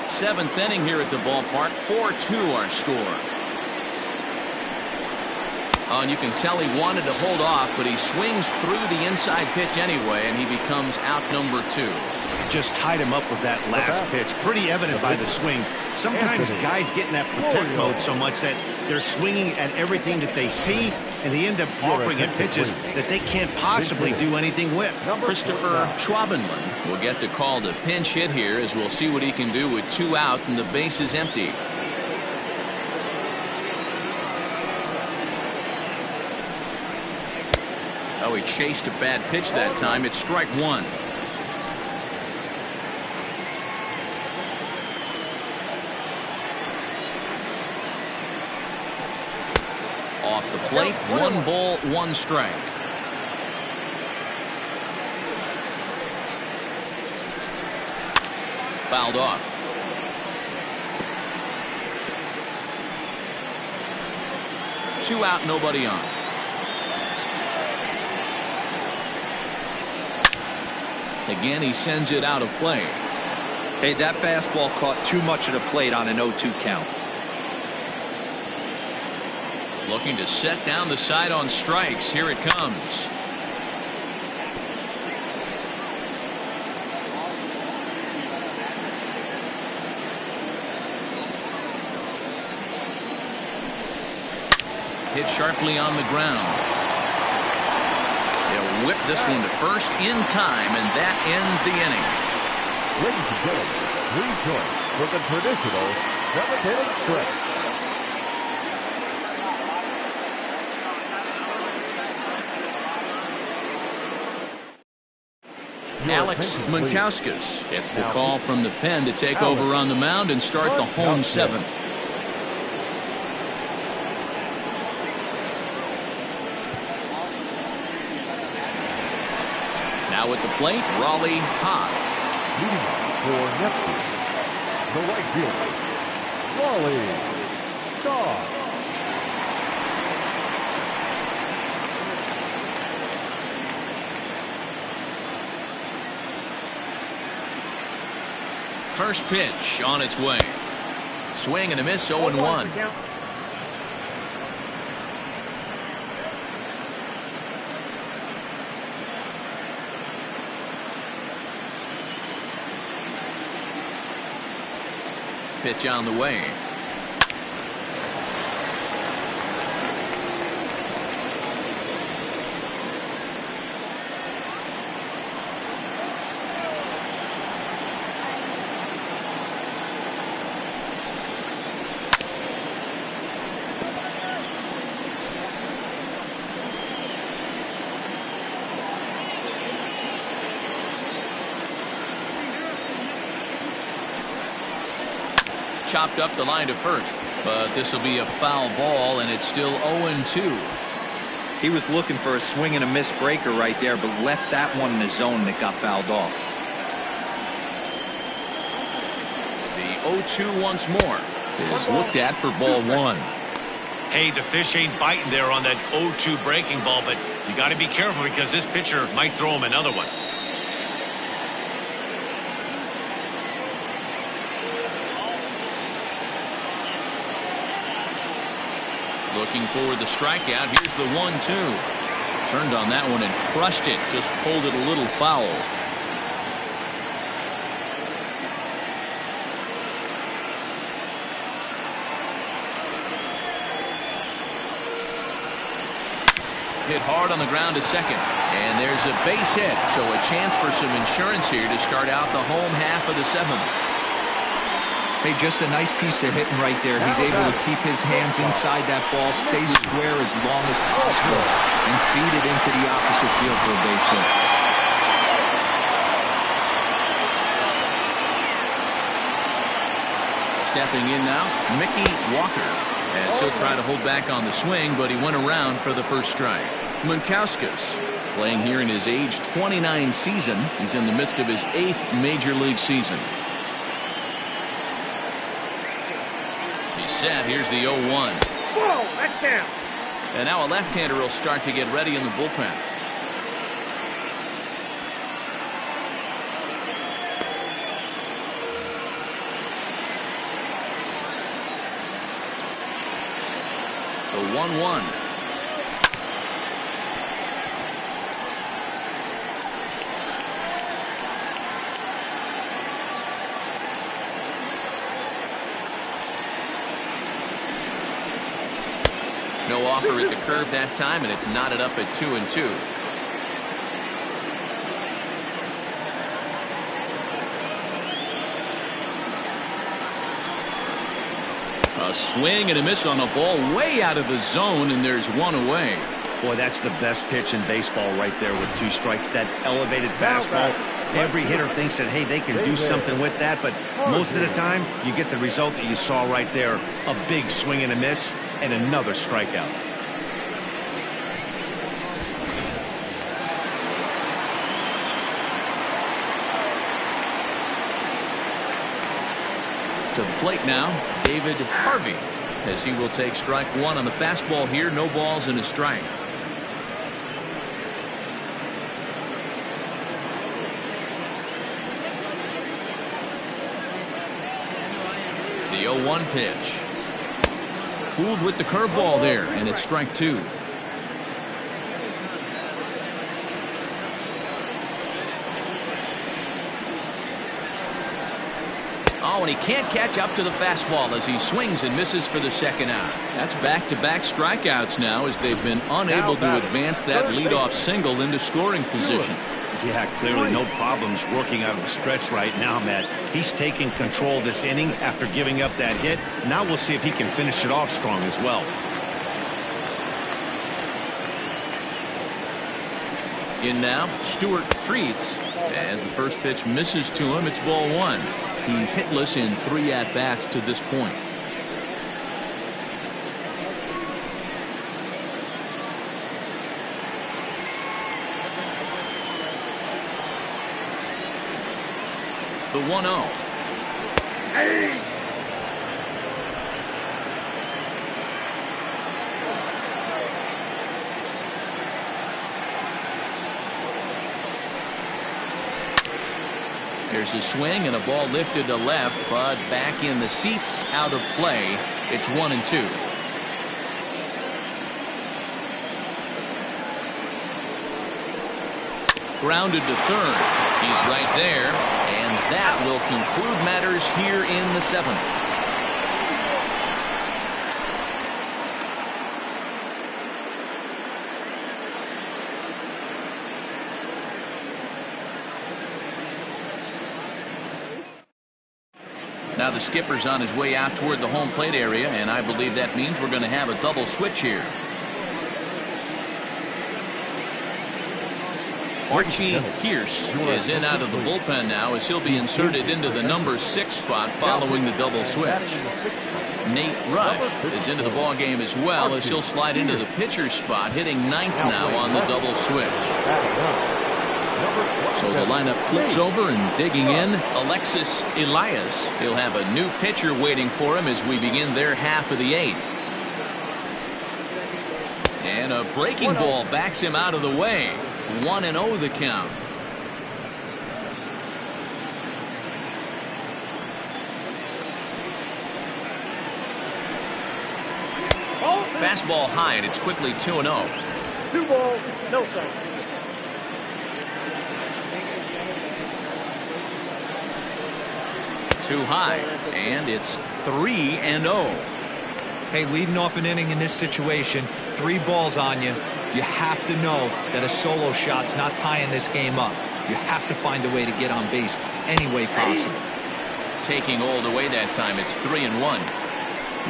7th inning here at the ballpark. 4-2 our score. Oh, and you can tell he wanted to hold off, but he swings through the inside pitch anyway, and he becomes out number 2. Just tied him up with that last pitch. Pretty evident by the swing. Sometimes guys get in that protect mode so much that they're swinging at everything that they see, and they end up offering him pitches that they can't possibly do anything with. Christopher Schwabenland will get the call to pinch hit here, as we'll see what he can do with 2 out and the base is empty. Oh, he chased a bad pitch that time. It's strike 1. Off the plate, 1 ball, 1 strike. Fouled off. 2 out, nobody on. Again, he sends it out of play. Hey, that fastball caught too much of the plate on an 0-2 count. Looking to set down the side on strikes. Here it comes. Hit sharply on the ground. They'll whip this one to first in time, and that ends the inning. Ladies and gentlemen, please join for the traditional 7th-inning stretch. Alex Munkauskas gets the call from the pen to take over on the mound and start the home 7th. Now at the plate, Raleigh Toth. Leading off for Neptune, the right fielder, Raleigh Toth. First pitch on its way. Swing and a miss, 0-1. Pitch on the way. Chopped up the line to first, but this will be a foul ball, and it's still 0-2. He was looking for a swing and a miss breaker right there, but left that one in the zone that got fouled off. The 0-2 once more is looked at for ball 1. Hey, the fish ain't biting there on that 0-2 breaking ball, but you got to be careful because this pitcher might throw him another one. Looking for the strikeout. Here's the 1-2. Turned on that one and crushed it. Just pulled it a little foul. Hit hard on the ground to second. And there's a base hit. So a chance for some insurance here to start out the home half of the 7th. Hey, just a nice piece of hitting right there. He's able to keep his hands inside that ball, stay square as long as possible, and feed it into the opposite field for a base hit. Stepping in now, Mickey Walker, as he'll try to hold back on the swing, but he went around for the first strike. Munkauskas, playing here in his age 29 season. He's in the midst of his 8th major league season. Set. Here's the 0-1. Whoa, that's down. And now a left-hander will start to get ready in the bullpen. The 1-1. No offer at the curve that time, and it's knotted up at 2-2. A swing and a miss on a ball way out of the zone, and there's one away. Boy, that's the best pitch in baseball right there with 2 strikes. That elevated fastball. Every hitter thinks that, hey, they can do something with that, but most of the time you get the result that you saw right there. A big swing and a miss and another strikeout. To the plate now, David Harvey. as he will take strike one on the fastball here. No balls and a strike. The 0-1 pitch. Fooled with the curveball there, and it's strike two. Oh, and he can't catch up to the fastball as he swings and misses for the second out. That's back-to-back strikeouts now as they've been unable to advance that leadoff single into scoring position. Yeah, clearly no problems working out of the stretch right now, Matt. He's taking control of this inning after giving up that hit. Now we'll see if he can finish it off strong as well. In now, Stuart Freeds. As the first pitch misses to him, it's ball one. He's hitless in 3 at-bats to this point. The 1-0. Hey! There's a swing and a ball lifted to left, but back in the seats, out of play. It's 1-2. Grounded to third. He's right there, and that will conclude matters here in the 7th. Now the skipper's on his way out toward the home plate area, and I believe that means we're going to have a double switch here. Archie Pierce is in out of the bullpen now as he'll be inserted into the number 6 spot following the double switch. Nate Rush is into the ball game as well as he'll slide into the pitcher's spot, hitting 9th now on the double switch. So the lineup flips over, and digging in, Alexis Elias. He'll have a new pitcher waiting for him as we begin their half of the 8th. And a breaking ball backs him out of the way. 1-0 the count. Fastball high, and it's quickly 2-0. 2 balls, no strikes. Too high, and it's 3-0. Hey, leading off an inning in this situation, 3 balls on you. You have to know that a solo shot's not tying this game up. You have to find a way to get on base any way possible. Taking Old away that time, it's 3-1.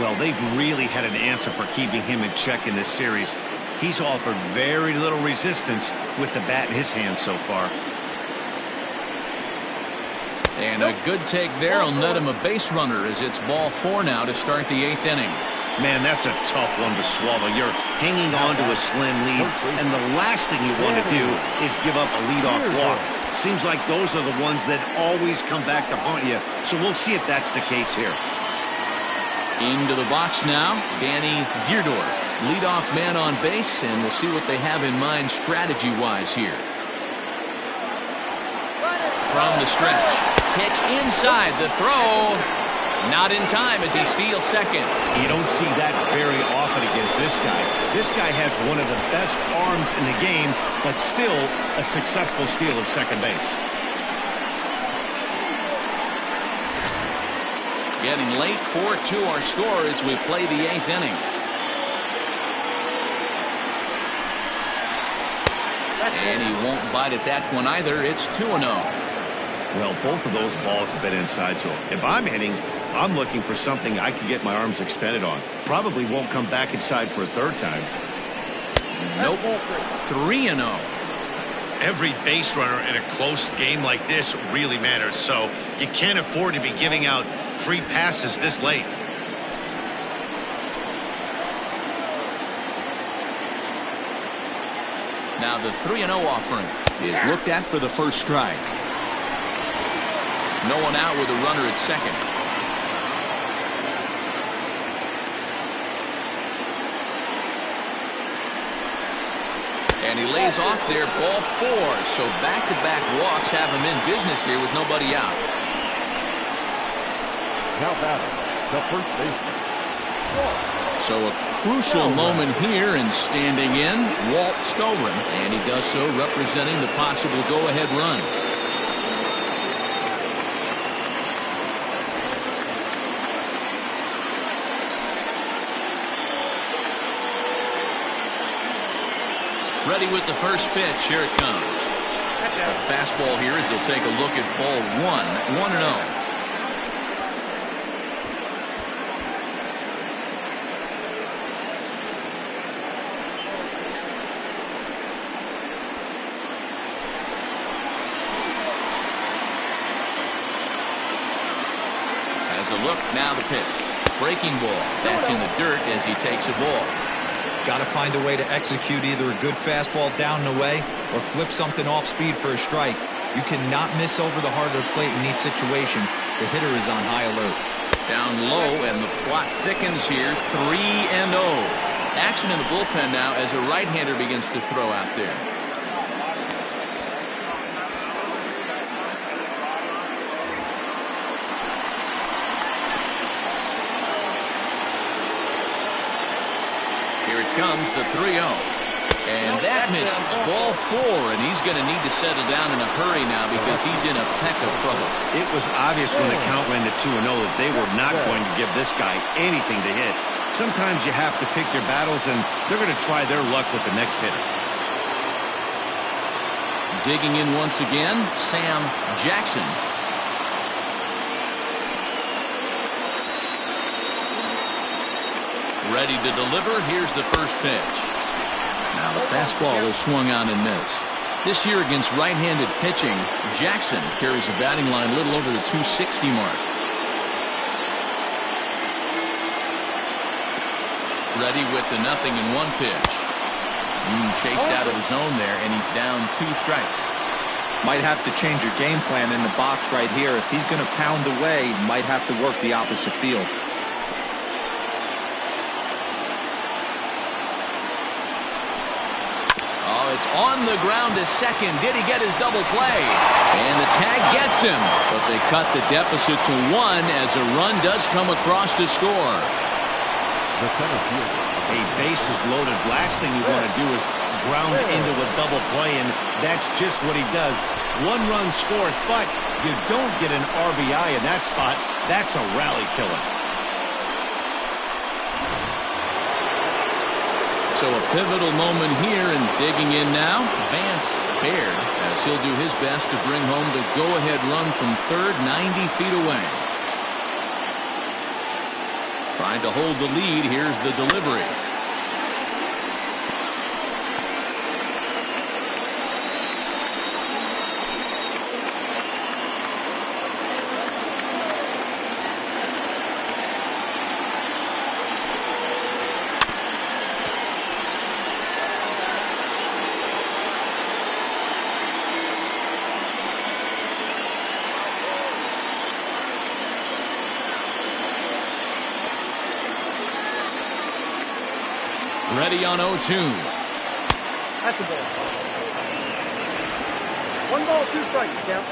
Well, they've really had an answer for keeping him in check in this series. He's offered very little resistance with the bat in his hand so far. And a good take there will net him a base runner as it's ball 4 now to start the 8th inning. Man, that's a tough one to swallow. You're hanging on to a slim lead, and the last thing you want to do is give up a leadoff walk. Seems like those are the ones that always come back to haunt you, so we'll see if that's the case here. Into the box now, Danny Deerdorf, leadoff man on base, and we'll see what they have in mind strategy-wise here. From the stretch. Pitch inside, the throw not in time as he steals second. You don't see that very often against this guy. This guy has one of the best arms in the game, but still a successful steal of second base. Getting late, 4-2 our score as we play the 8th inning. And he won't bite at that one either. It's 2-0. Well, both of those balls have been inside, so if I'm hitting, I'm looking for something I can get my arms extended on. Probably won't come back inside for a third time. Nope. 3-0. Every base runner in a close game like this really matters, so you can't afford to be giving out free passes this late. Now the 3-0 offering is looked at for the first strike. No one out with a runner at second. And he lays off there, ball 4. So back-to-back walks have him in business here with nobody out. Now batting, the first baseman. So a crucial moment here, and standing in, Walt Stovrin. And he does so representing the possible go-ahead run. Ready with the first pitch. Here it comes. A fastball here as they'll take a look at ball 1. 1-0. As a look, now the pitch. Breaking ball. That's in the dirt as he takes a ball. Got to find a way to execute either a good fastball down and away or flip something off speed for a strike. You cannot miss over the heart of the plate in these situations. The hitter is on high alert. Down low, and the plot thickens here. 3-0. Action in the bullpen now as a right-hander begins to throw out there. Here it comes, the 3-0. And that misses. Ball 4, and he's going to need to settle down in a hurry now because he's in a peck of trouble. It was obvious when the count went to 2-0 that they were not going to give this guy anything to hit. Sometimes you have to pick your battles, and they're going to try their luck with the next hitter. Digging in once again, Sam Jackson. Ready to deliver. Here's the first pitch. Now the fastball is swung on and missed. This year against right-handed pitching, Jackson carries a batting line a little over the 260 mark. Ready with the 0-1 pitch. Chased out of the zone there, and he's down 2 strikes. Might have to change your game plan in the box right here. If he's going to pound away, might have to work the opposite field. It's on the ground to second. Did he get his double play? And the tag gets him. But they cut the deficit to 1 as a run does come across to score. A bases loaded. Last thing you want to do is ground into a double play, and that's just what he does. 1 run scores, but you don't get an RBI in that spot. That's a rally killer. So a pivotal moment here, and digging in now, Vance Baird, as he'll do his best to bring home the go-ahead run from third, 90 feet away. Trying to hold the lead. Here's the delivery. Ready on 0-2. That's a ball. 1 ball, 2 strikes, count.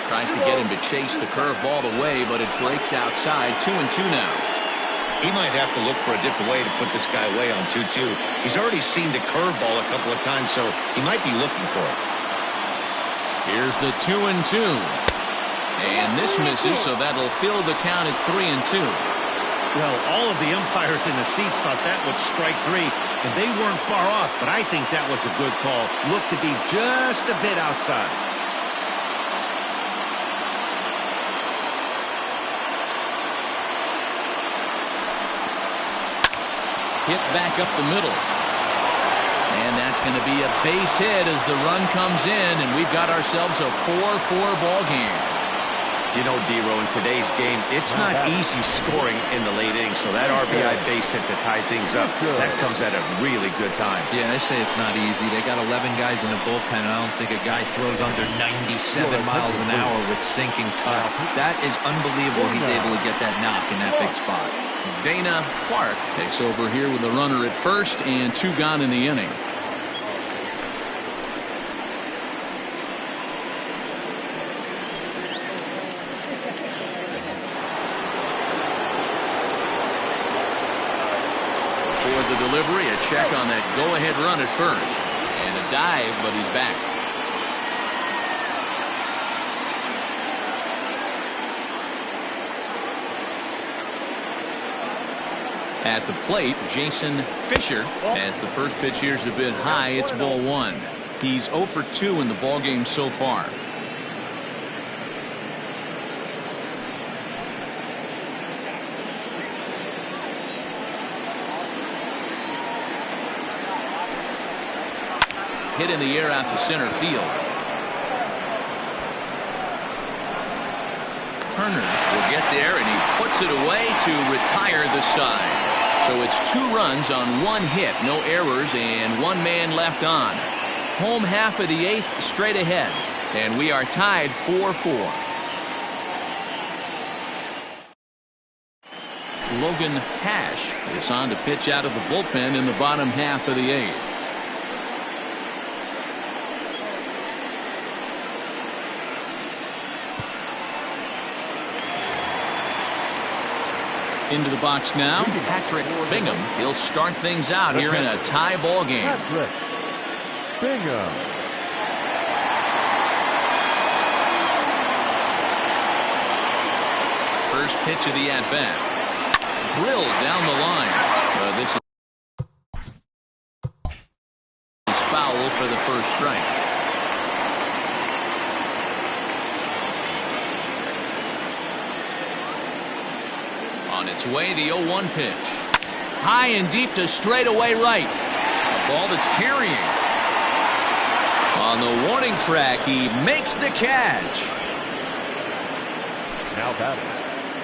Tries to get him to chase the curveball away, but it breaks outside. 2-2 now. He might have to look for a different way to put this guy away on 2-2. He's already seen the curveball a couple of times, so he might be looking for it. Here's the 2-2. And this misses, so that'll fill the count at 3-2. Well, all of the umpires in the seats thought that was strike 3, and they weren't far off, but I think that was a good call. Looked to be just a bit outside. Hit back up the middle. And that's going to be a base hit as the run comes in, and we've got ourselves a 4-4 ball game. You know, D-Row, in today's game, it's not easy scoring in the late innings, so that RBI base hit to tie things up, that comes at a really good time. Yeah, I say it's not easy. They got 11 guys in the bullpen, and I don't think a guy throws under 97 miles an hour with sink and cut. That is unbelievable he's able to get that knock in that big spot. Dana Clark takes over here with a runner at first and 2 gone in the inning. For the delivery, a check on that go-ahead run at first. And a dive, but he's back. At the plate, Jason Fisher, as the first pitch here's a bit high. It's ball 1. He's 0 for 2 in the ballgame so far. Hit in the air out to center field. Turner will get there, and he puts it away to retire the side. So it's 2 runs on 1 hit, no errors, and 1 man left on. Home half of the 8th straight ahead, and we are tied 4-4. Logan Cash is on to pitch out of the bullpen in the bottom half of the 8th. Into the box now, Patrick Bingham. He'll start things out here in a tie ball game. Patrick Bingham. First pitch of the at-bat. Drilled down the line. This is foul for the first strike. On its way, the 0-1 pitch. High and deep to straightaway right. A ball that's carrying. On the warning track, he makes the catch. Now batting.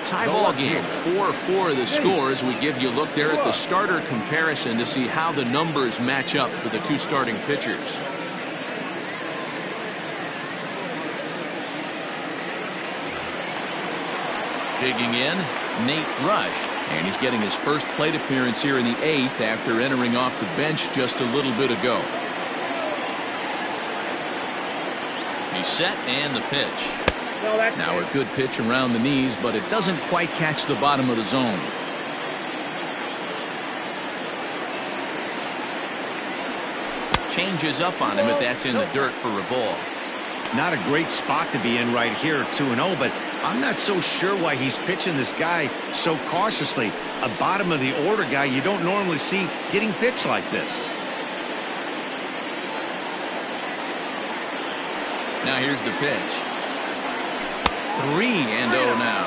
Tie ball game, 4-4 the score as we give you a look there at the starter comparison to see how the numbers match up for the 2 starting pitchers. Digging in, Nate Rush, and he's getting his first plate appearance here in the 8th after entering off the bench just a little bit ago. He's set and the pitch. Now a good pitch around the knees, but it doesn't quite catch the bottom of the zone. Changes up on him, but that's in the dirt for a ball. Not a great spot to be in right here, 2-0, but I'm not so sure why he's pitching this guy so cautiously. A bottom of the order guy you don't normally see getting pitched like this. Now here's the pitch. 3-0 now.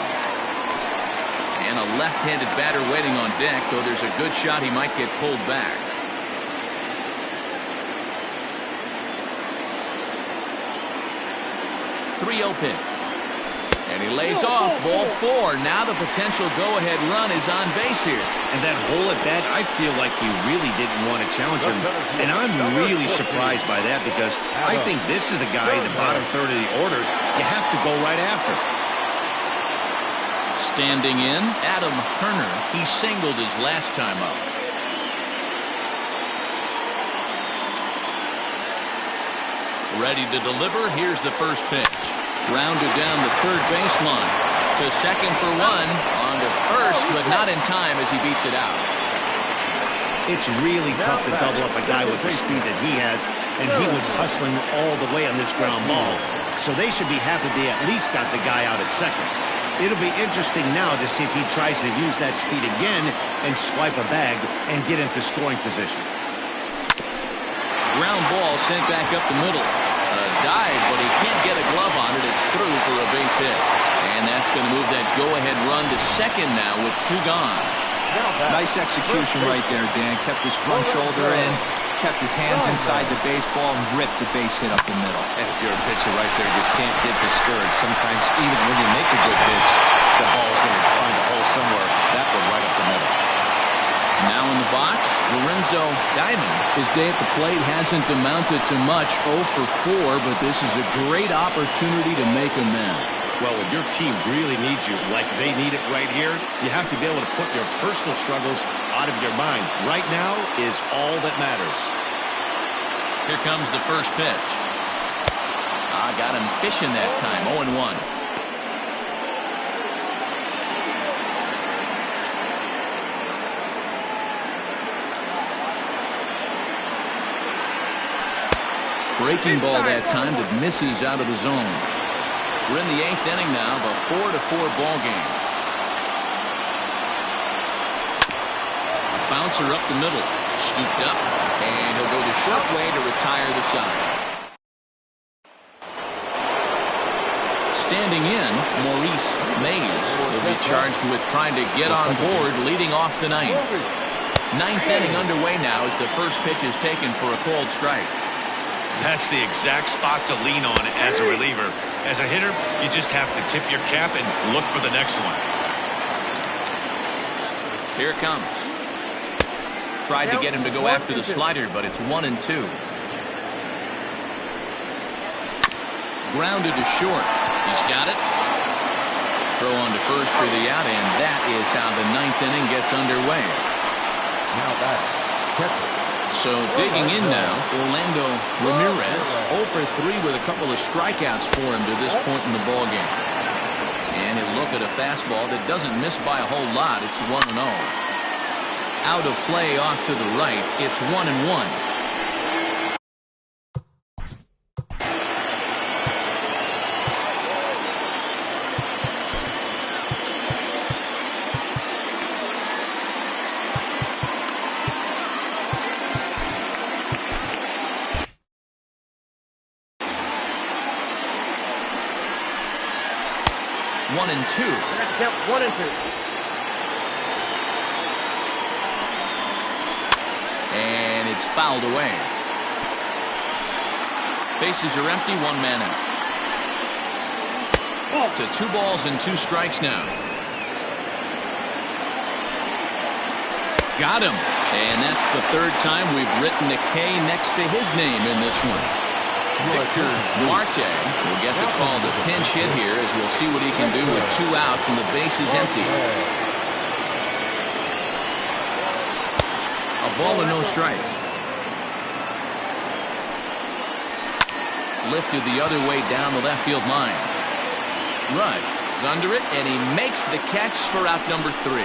And a left-handed batter waiting on deck, though there's a good shot he might get pulled back. 3-0 pitch. And he lays off, ball 4. Now the potential go-ahead run is on base here. And that hole at bat, I feel like he really didn't want to challenge him. And I'm really surprised by that because I think this is a guy in the bottom third of the order you have to go right after. Standing in, Adam Turner. He singled his last time up. Ready to deliver. Here's the first pitch. Rounded down the third baseline. To second for 1. On to first, but not in time as he beats it out. It's really tough to double up a guy with the speed that he has, and he was hustling all the way on this ground ball. So they should be happy they at least got the guy out at second. It'll be interesting now to see if he tries to use that speed again and swipe a bag and get into scoring position. Ground ball sent back up the middle. A dive, but he can't get a glove on it. It's through for a base hit. And that's going to move that go-ahead run to second now with 2 gone. Nice execution right there, Dan. Kept his front shoulder in, kept his hands inside the baseball, and ripped the base hit up the middle. And if you're a pitcher right there, you can't get discouraged. Sometimes even when you make a good pitch, the ball's going to find a hole somewhere. That one right up the middle. Now in the box, Lorenzo Diamond. His day at the plate hasn't amounted to much, 0 for 4, but this is a great opportunity to make amends. Well, when your team really needs you, like they need it right here, you have to be able to put your personal struggles out of your mind. Right now is all that matters. Here comes the first pitch. Got him fishing that time. 0-1. Breaking ball that time that misses out of the zone. We're in the 8th inning now, a 4-4 ball game. A bouncer up the middle, scooped up, and he'll go the short way to retire the side. Standing in, Maurice Mays will be charged with trying to get on board, leading off the 9th. 9th inning underway now as the first pitch is taken for a called strike. That's the exact spot to lean on as a reliever. As a hitter, you just have to tip your cap and look for the next one. Here it comes. Tried to get him to go after the slider, but it's 1-2. Grounded to short. He's got it. Throw on to first for the out, and that is how the 9th inning gets underway. Now back, catcher. So digging in now, Orlando Ramirez 0 for 3 with a couple of strikeouts for him to this point in the ballgame. And he'll look at a fastball that doesn't miss by a whole lot. It's 1-0. Out of play off to the right. It's 1-1. One and two. Count 1 and 2. And it's fouled away. Bases are empty, 1 man out. To 2 balls and 2 strikes now. Got him. And that's the 3rd time we've written a K next to his name in this one. Victor Marte will get the call to pinch hit here, as we'll see what he can do with 2 out and the base is empty. A ball and no strikes. Lifted the other way down the left field line. Rush is under it, and he makes the catch for out number 3.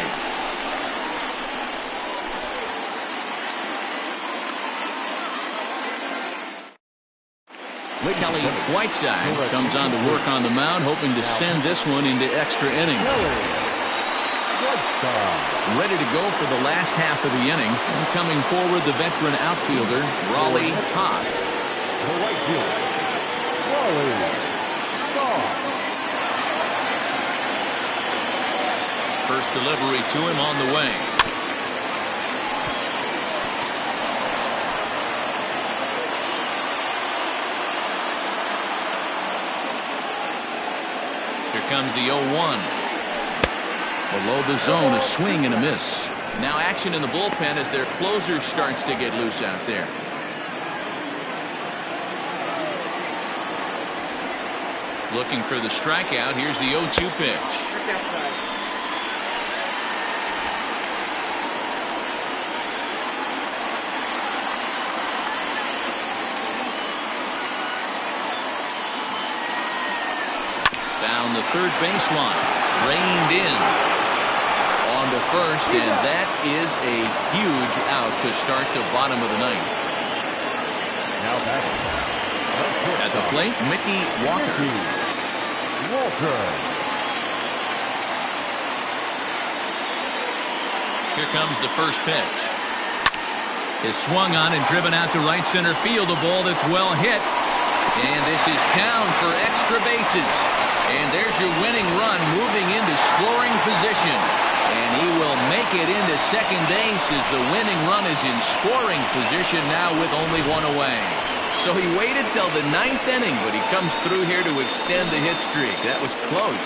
Kelly Whiteside comes on to work on the mound, hoping to send this one into extra innings. Ready to go for the last half of the inning. And coming forward, the veteran outfielder, Raleigh Toth. The right fielder, Raleigh Toth. First delivery to him on the way. Here comes the 0-1. Below the zone, a swing and a miss. Now action in the bullpen as their closer starts to get loose out there. Looking for the strikeout. Here's the 0-2 pitch. Down the third baseline, reined in on to first, and that is a huge out to start the bottom of the 9th. Now back at the plate, Mickey Walker. Here comes the first pitch. Is swung on and driven out to right center field, a ball that's well hit, and this is down for extra bases. And there's your winning run, moving into scoring position. And he will make it into second base as the winning run is in scoring position now with only 1 away. So he waited till the 9th inning, but he comes through here to extend the hit streak. That was close.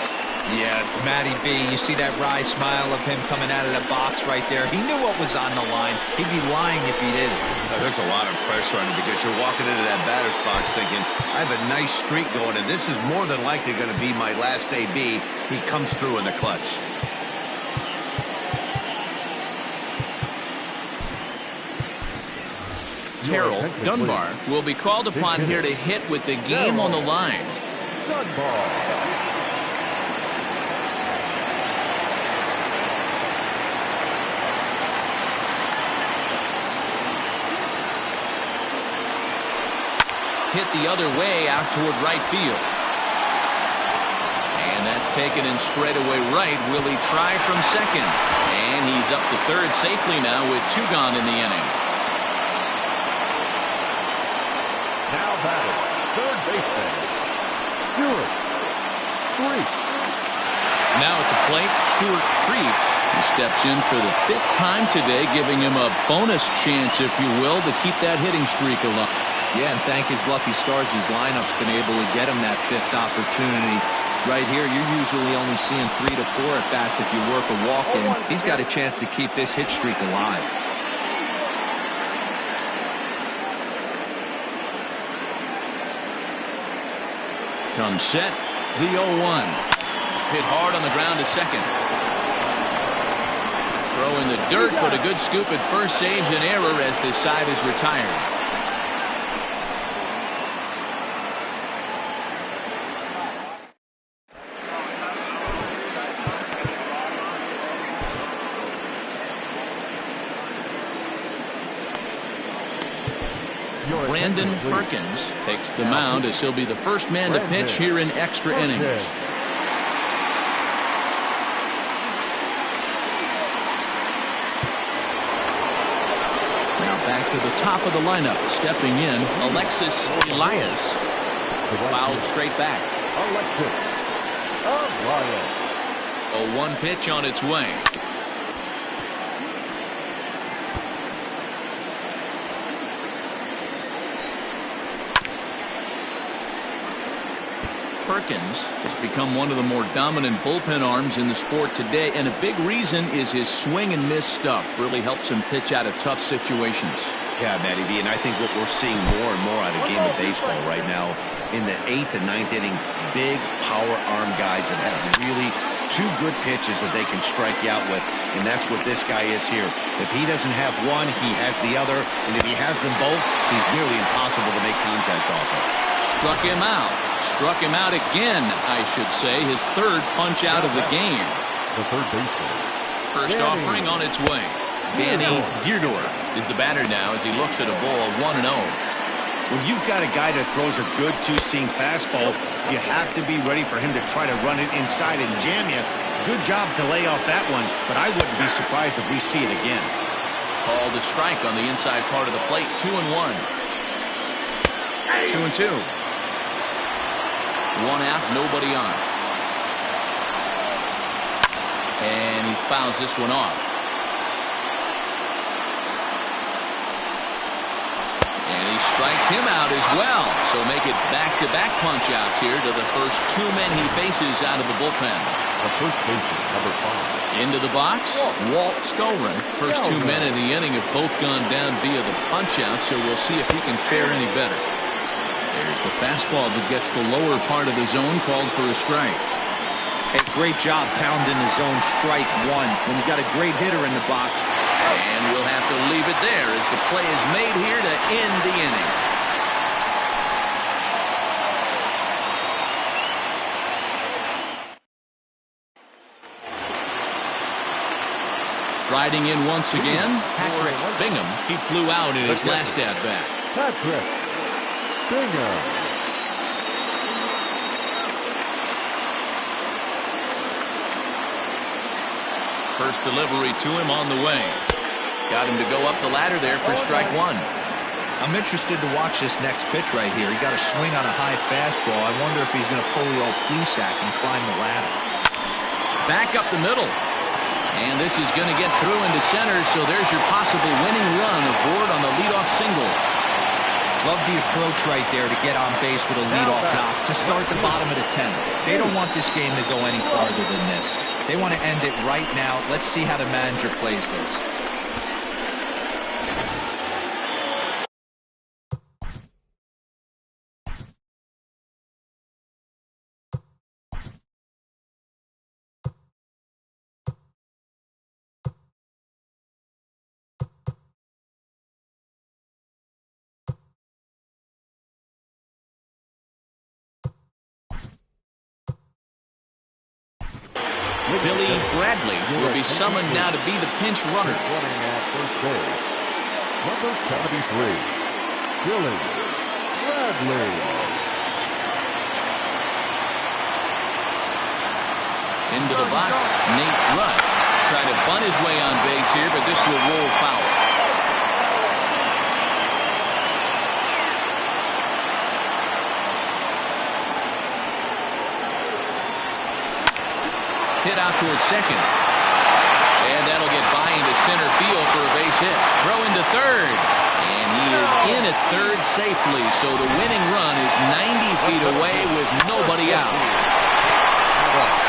Yeah, Matty B, you see that wry smile of him coming out of the box right there. He knew what was on the line. He'd be lying if he didn't. There's a lot of pressure on him because you're walking into that batter's box thinking, I have a nice streak going, and this is more than likely going to be my last AB. He comes through in the clutch. Terrell Dunbar will be called upon here to hit with the game on the line. Dunbar. Hit the other way out toward right field. And that's taken in straightaway right. Will he try from second? And he's up to third safely now with 2 gone in the inning. Now batting, third baseman, Stuart Freet. Now at the plate, Stuart Freet. He steps in for the 5th time today, giving him a bonus chance, if you will, to keep that hitting streak alive. Yeah, and thank his lucky stars, his lineup's been able to get him that 5th opportunity. Right here, you're usually only seeing 3 to 4 at-bats if you work a walk in. He's got a chance to keep this hit streak alive. Comes set, the 0-1. Hit hard on the ground to second. Throw in the dirt, but a good scoop at first saves an error as this side is retired. Brandon Perkins takes the mound as he'll be the first man to pitch here in extra innings. Now back to the top of the lineup. Stepping in, Alexis Elias. Fouled straight back. Alexis Elias. 0-1 pitch on its way. Perkins has become one of the more dominant bullpen arms in the sport today, and a big reason is his swing and miss stuff. Really helps him pitch out of tough situations. Yeah, Matty B, and I think what we're seeing more and more out of game of baseball right now in the 8th and 9th inning, big power arm guys that have really 2 good pitches that they can strike you out with, and that's what this guy is here. If he doesn't have one, he has the other, and if he has them both, he's nearly impossible to make contact off of. Struck him out. Struck him out again, I should say. His 3rd punch out of the game. The third baseman. First offering on its way. Danny Deerdorf is the batter now as he looks at a ball 1-0. When you've got a guy that throws a good 2-seam fastball, you have to be ready for him to try to run it inside and jam you. Good job to lay off that one, but I wouldn't be surprised if we see it again. Called a strike on the inside part of the plate. 2-1. 2-2. 1 out, nobody on. And he fouls this one off. And he strikes him out as well. So make it back-to-back punch-outs here to the first 2 men he faces out of the bullpen. The first baseman, number 5. Into the box, Walt Skolrin. First 2 men in the inning have both gone down via the punch-out, so we'll see if he can fare any better. There's the fastball that gets the lower part of the zone, called for a strike. Hey, great job pounding the zone strike 1 when you got a great hitter in the box. And we'll have to leave it there as the play is made here to end the inning. Riding in once again, Patrick Bingham. He flew out in his last at-bat. Patrick Bingham. First delivery to him on the way. Got him to go up the ladder there for strike 1. I'm interested to watch this next pitch right here. He got a swing on a high fastball. I wonder if he's going to pull the old Plesac and climb the ladder. Back up the middle. And this is going to get through into center, so there's your possible winning run aboard on the leadoff single. Love the approach right there to get on base with a leadoff knock to start the bottom of the 10th. They don't want this game to go any farther than this. They want to end it right now. Let's see how the manager plays this. Billy Bradley will be summoned now to be the pinch runner. Running at first base, number 73, Billy Bradley. Into the box, Nate Rudd. Trying to bunt his way on base here, but this will roll foul. Hit out towards second. And that'll get by into center field for a base hit. Throw into third. And he is in at third safely. So the winning run is 90 feet away with nobody out.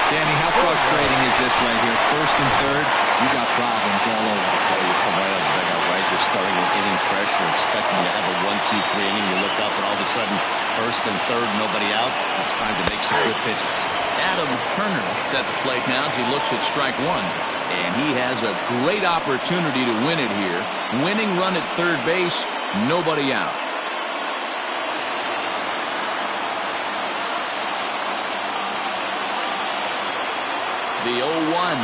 Danny, how frustrating is this right here? First and third, you got problems all over the place. You come right out of the dugout, right? You're starting an inning fresh. You're expecting to have a 1-2-3 inning. You look up, and all of a sudden, first and third, nobody out. It's time to make some good pitches. Adam Turner is at the plate now as he looks at strike one. And he has a great opportunity to win it here. Winning run at third base, nobody out. The 0-1.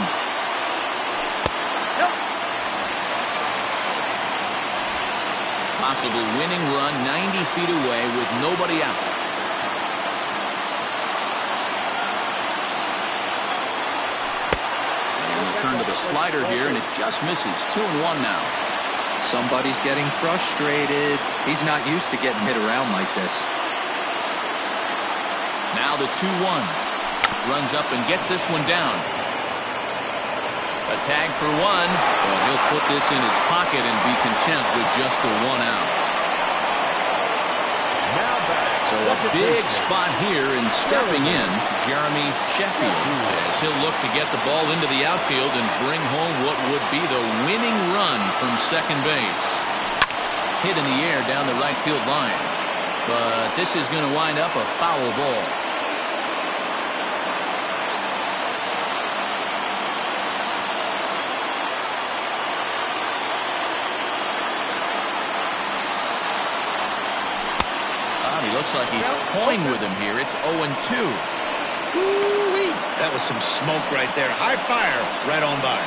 Possible winning run 90 feet away with nobody out. And we'll turn to the slider here, and it just misses. 2-1 now. Somebody's getting frustrated. He's not used to getting hit around like this. Now the 2-1. Runs up and gets this one down. A tag for one, but he'll put this in his pocket and be content with just the one out. So a big spot here, and stepping in, Jeremy Sheffield, as he'll look to get the ball into the outfield and bring home what would be the winning run from second base. Hit in the air down the right field line, but this is going to wind up a foul ball. Looks like he's toying with him here. It's 0-2. Ooh-wee. That was some smoke right there. High fire right on by.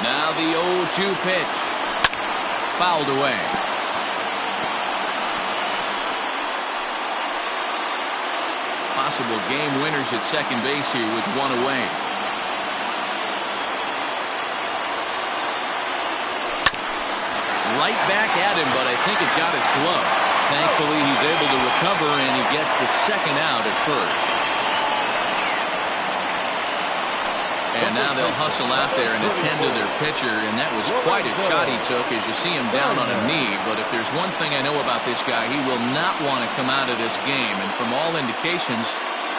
Now the 0-2 pitch. Fouled away. Possible game winners at second base here with one away. Right back at him, but I think it got his glove. Thankfully, he's able to recover, and he gets the second out at first. And now they'll hustle out there and attend to their pitcher, and that was quite a shot he took as you see him down on a knee. But if there's one thing I know about this guy, he will not want to come out of this game. And from all indications,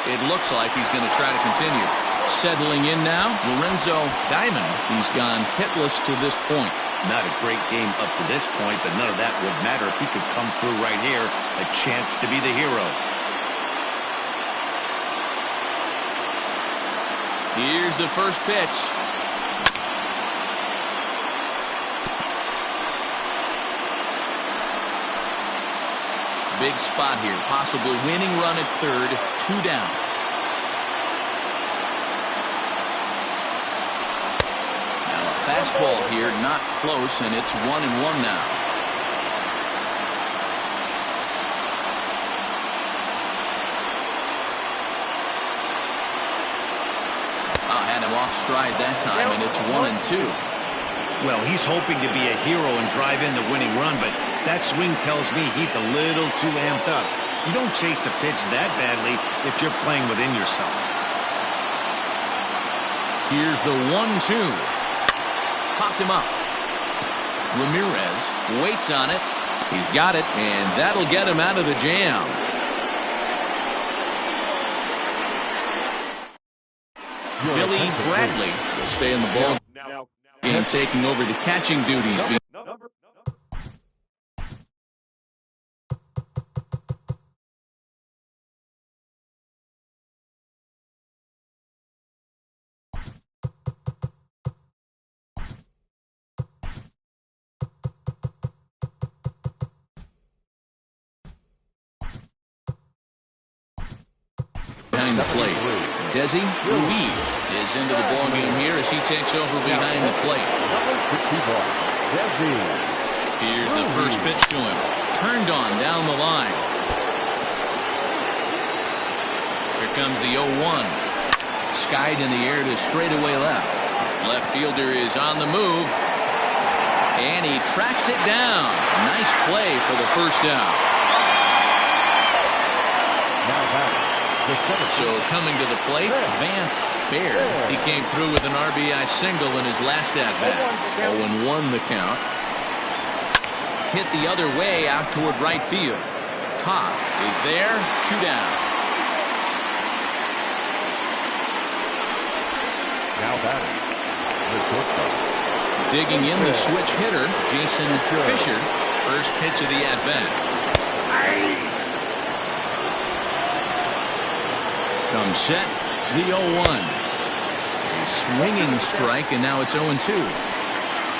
it looks like he's going to try to continue. Settling in now, Lorenzo Diamond. He's gone hitless to this point. Not a great game up to this point, but none of that would matter if he could come through right here. A chance to be the hero. Here's the first pitch. Big spot here. Possible winning run at third. 2 down. Now a fastball here, not close, and it's 1-1 now. Had him off stride that time, and it's 1-2. Well, he's hoping to be a hero and drive in the winning run, but that swing tells me he's a little too amped up. You don't chase a pitch that badly if you're playing within yourself. Here's the 1-2. Popped him up. Ramirez waits on it. He's got it, and that'll get him out of the jam. Billy Bradley will stay in the ball game, taking over the catching duties. Behind the plate, Desi Ruiz is into the ballgame here as he takes over behind the plate. Here's the first pitch to him. Turned on down the line. Here comes the 0-1. Skied in the air to straightaway left. Left fielder is on the move. And he tracks it down. Nice play for the first out. So coming to the plate, Vance Baird. He came through with an RBI single in his last at-bat. 0-1 the count. Hit the other way out toward right field. Todd is there. 2 down. Now batting, the shortstop. Digging in the switch hitter, Jason Fisher. First pitch of the at-bat. Comes set, the 0-1. A swinging strike, and now it's 0-2.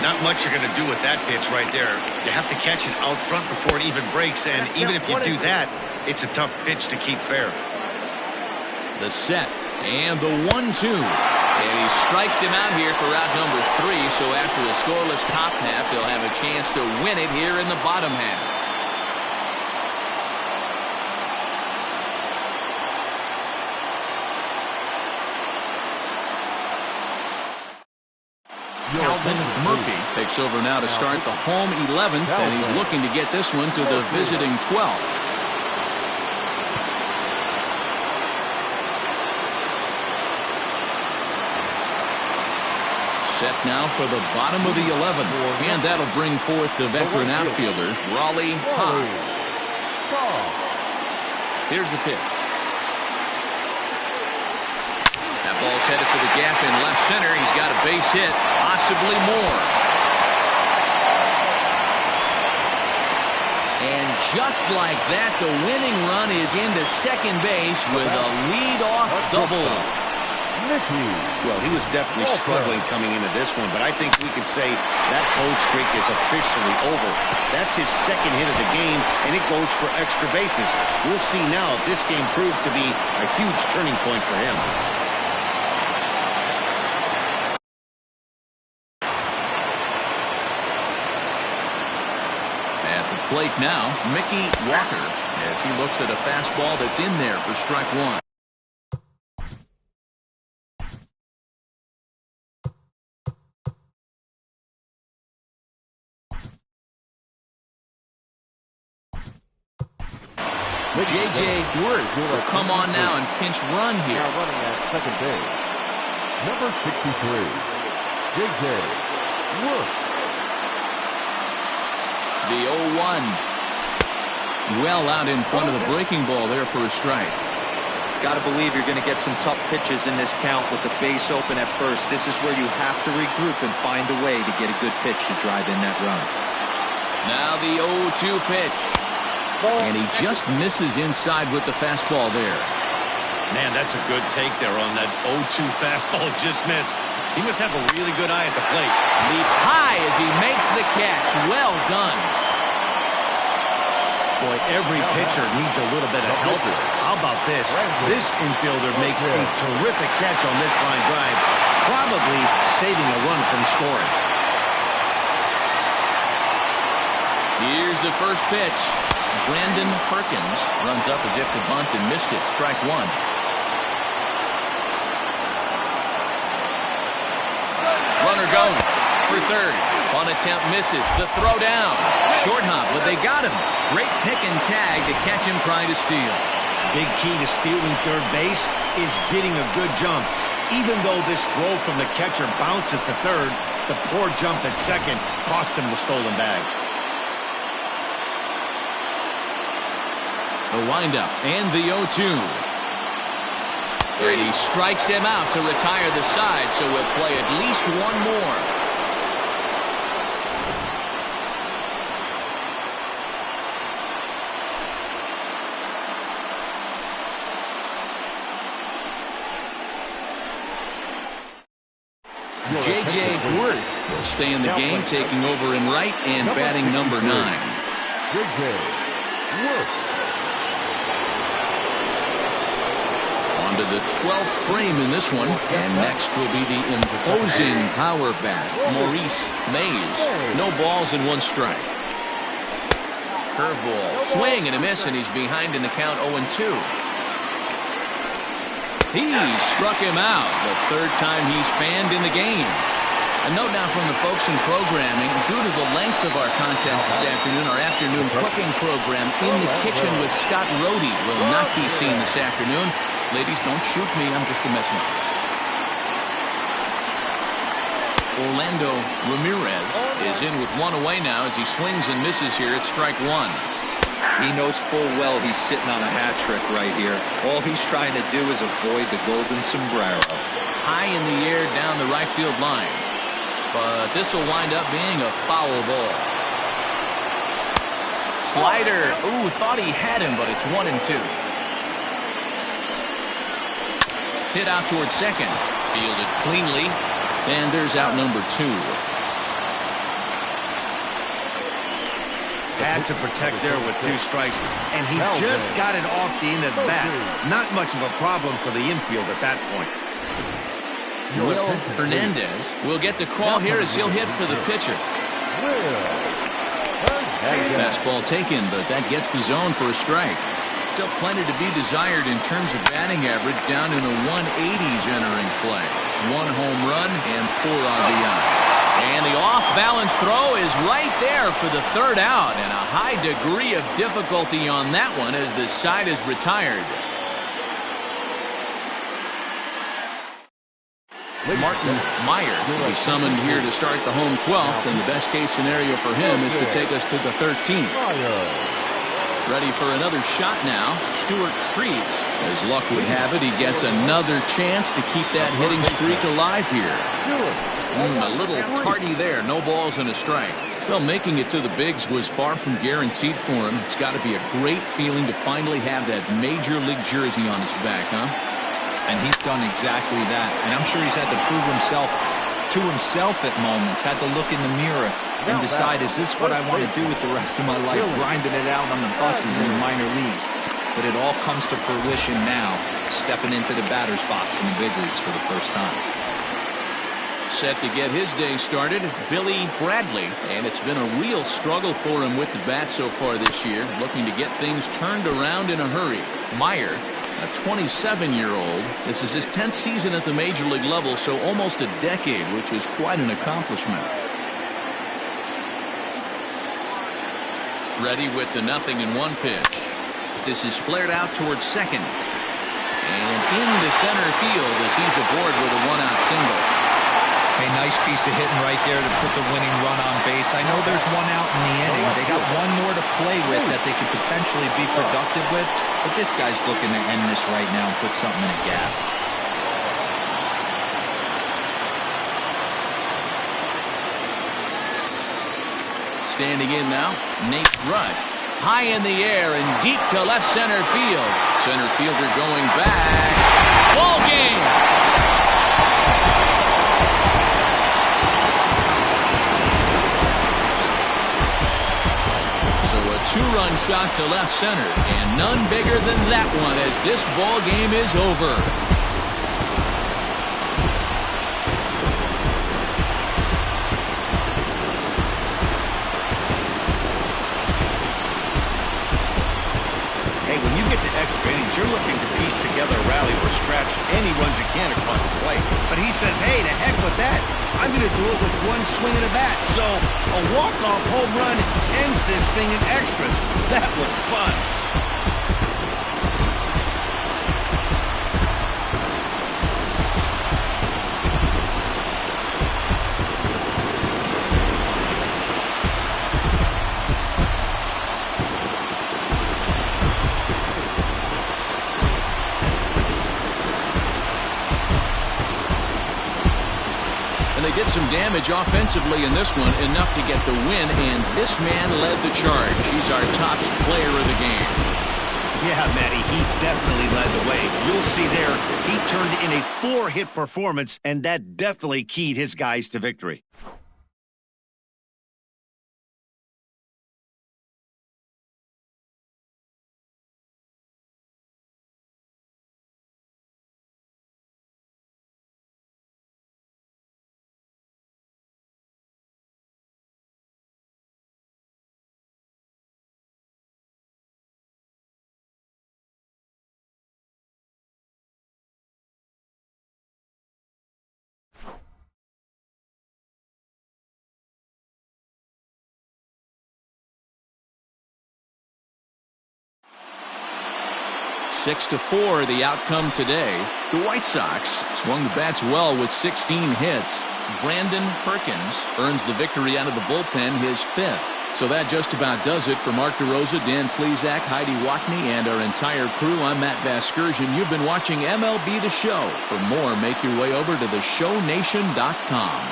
Not much you're going to do with that pitch right there. You have to catch it out front before it even breaks, and even if you do that, it's a tough pitch to keep fair. The set, and the 1-2. And he strikes him out here for out number 3, so after a scoreless top half, they'll have a chance to win it here in the bottom half. Calvin Murphy takes over now to start the home 11th, and he's looking to get this one to the visiting 12th. Set now for the bottom of the 11th, and that'll bring forth the veteran outfielder, Raleigh Todd. Here's the pitch. That ball's headed for the gap in left center. He's got a base hit, possibly more. And just like that, the winning run is into second base with a lead-off double. Well, he was definitely struggling coming into this one, but I think we could say that cold streak is officially over. That's his second hit of the game, and it goes for extra bases. We'll see now if this game proves to be a huge turning point for him. Plate now, Mickey Walker, as he looks at a fastball that's in there for strike 1. J.J. Worth will come on now and pinch run here. Now running at second base, number 63, J.J. Worth. The 0-1. Well out in front of the breaking ball there for a strike. Got to believe you're going to get some tough pitches in this count with the base open at first. This is where you have to regroup and find a way to get a good pitch to drive in that run. Now the 0-2 pitch. And he just misses inside with the fastball there. Man, that's a good take there on that 0-2 fastball. Just missed. He must have a really good eye at the plate. Leaps high as he makes the catch. Well done. Boy, every pitcher needs a little bit of help. How about this? This infielder makes a terrific catch on this line drive, probably saving a run from scoring. Here's the first pitch. Brandon Perkins runs up as if to bunt and missed it. Strike 1. Runner goes for third. Bunt attempt misses. The throw down. Short hop, but they got him. Great pick and tag to catch him trying to steal. Big key to stealing third base is getting a good jump. Even though this throw from the catcher bounces to third, the poor jump at second cost him the stolen bag. The windup and the 0-2. And he strikes him out to retire the side, so we'll play at least one more. J.J. Worth will stay in the game, taking over in right and batting number 9. J.J. Worth. On to the 12th frame in this one, and next will be the imposing power bat, Maurice Mays. No balls and 1 strike. Curveball, swing and a miss, and he's behind in the count 0-2. He struck him out the 3rd time he's fanned in the game. A note now from the folks in programming. Due to the length of our contest this afternoon, our afternoon cooking program In the Kitchen with Scott Rohde will not be seen this afternoon. Ladies, don't shoot me. I'm just a messenger. Orlando Ramirez is in with 1 away now as he swings and misses here at strike 1. He knows full well he's sitting on a hat trick right here. All he's trying to do is avoid the golden sombrero. High in the air down the right field line. But this will wind up being a foul ball. Slider. Ooh, thought he had him, but it's 1-2. Hit out towards second. Fielded cleanly. And there's out number 2. Had to protect there with 2 strikes, and he just got it off the end of the bat. Not much of a problem for the infield at that point. Will Hernandez will get the call here as he'll hit for the pitcher. Fastball taken, but that gets the zone for a strike. Still plenty to be desired in terms of batting average, down in the 180s entering play. 1 home run and 4 RBIs. And the off-balance throw is right there for the 3rd out, and a high degree of difficulty on that one as the side is retired. Martin Meyer will be summoned here to start the home 12th, and the best case scenario for him is to take us to the 13th. Ready for another shot now, Stuart Freeze. As luck would have it, he gets another chance to keep that hitting streak alive here. A little tardy there, no balls and a strike. Well, making it to the bigs was far from guaranteed for him. It's got to be a great feeling to finally have that major league jersey on his back, huh? And he's done exactly that. And I'm sure he's had to prove himself to himself at moments, had to look in the mirror and decide, is this what I want to do with the rest of my life, grinding it out on the buses in the minor leagues. But it all comes to fruition now, stepping into the batter's box in the big leagues for the first time. Set to get his day started, Billy Bradley, and it's been a real struggle for him with the bat so far this year, looking to get things turned around in a hurry. Meyer, a 27-year-old, this is his 10th season at the major league level, so almost a decade, which is quite an accomplishment. Ready with the 0-1 pitch. This is flared out towards second, and into center field as he's aboard with a 1-out single. A nice piece of hitting right there to put the winning run on base. I know there's 1 out in the inning. They got 1 more to play with that they could potentially be productive with, but this guy's looking to end this right now and put something in a gap. Standing in now, Nate Rush. High in the air and deep to left center field. Center fielder going back. Ball game! So a 2-run shot to left center, and none bigger than that one as this ball game is over. When you get to extra innings, you're looking to piece together a rally or scratch any runs you can across the plate. But he says, hey, to heck with that. I'm going to do it with 1 swing of the bat. So a walk-off home run ends this thing in extras. That was fun. they did some damage offensively in this one, enough to get the win, and this man led the charge. He's our top player of the game. Yeah, Matty, he definitely led the way. You'll see there, he turned in a 4-hit performance, and that definitely keyed his guys to victory. Six to 4, the outcome today. The White Sox swung the bats well with 16 hits. Brandon Perkins earns the victory out of the bullpen, his 5th. So that just about does it for Mark DeRosa, Dan Plesac, Heidi Watney, and our entire crew. I'm Matt Vasgersian. You've been watching MLB The Show. For more, make your way over to theshownation.com.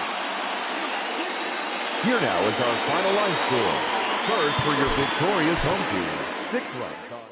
Here now is our final line score. First for your victorious home team, 6 runs.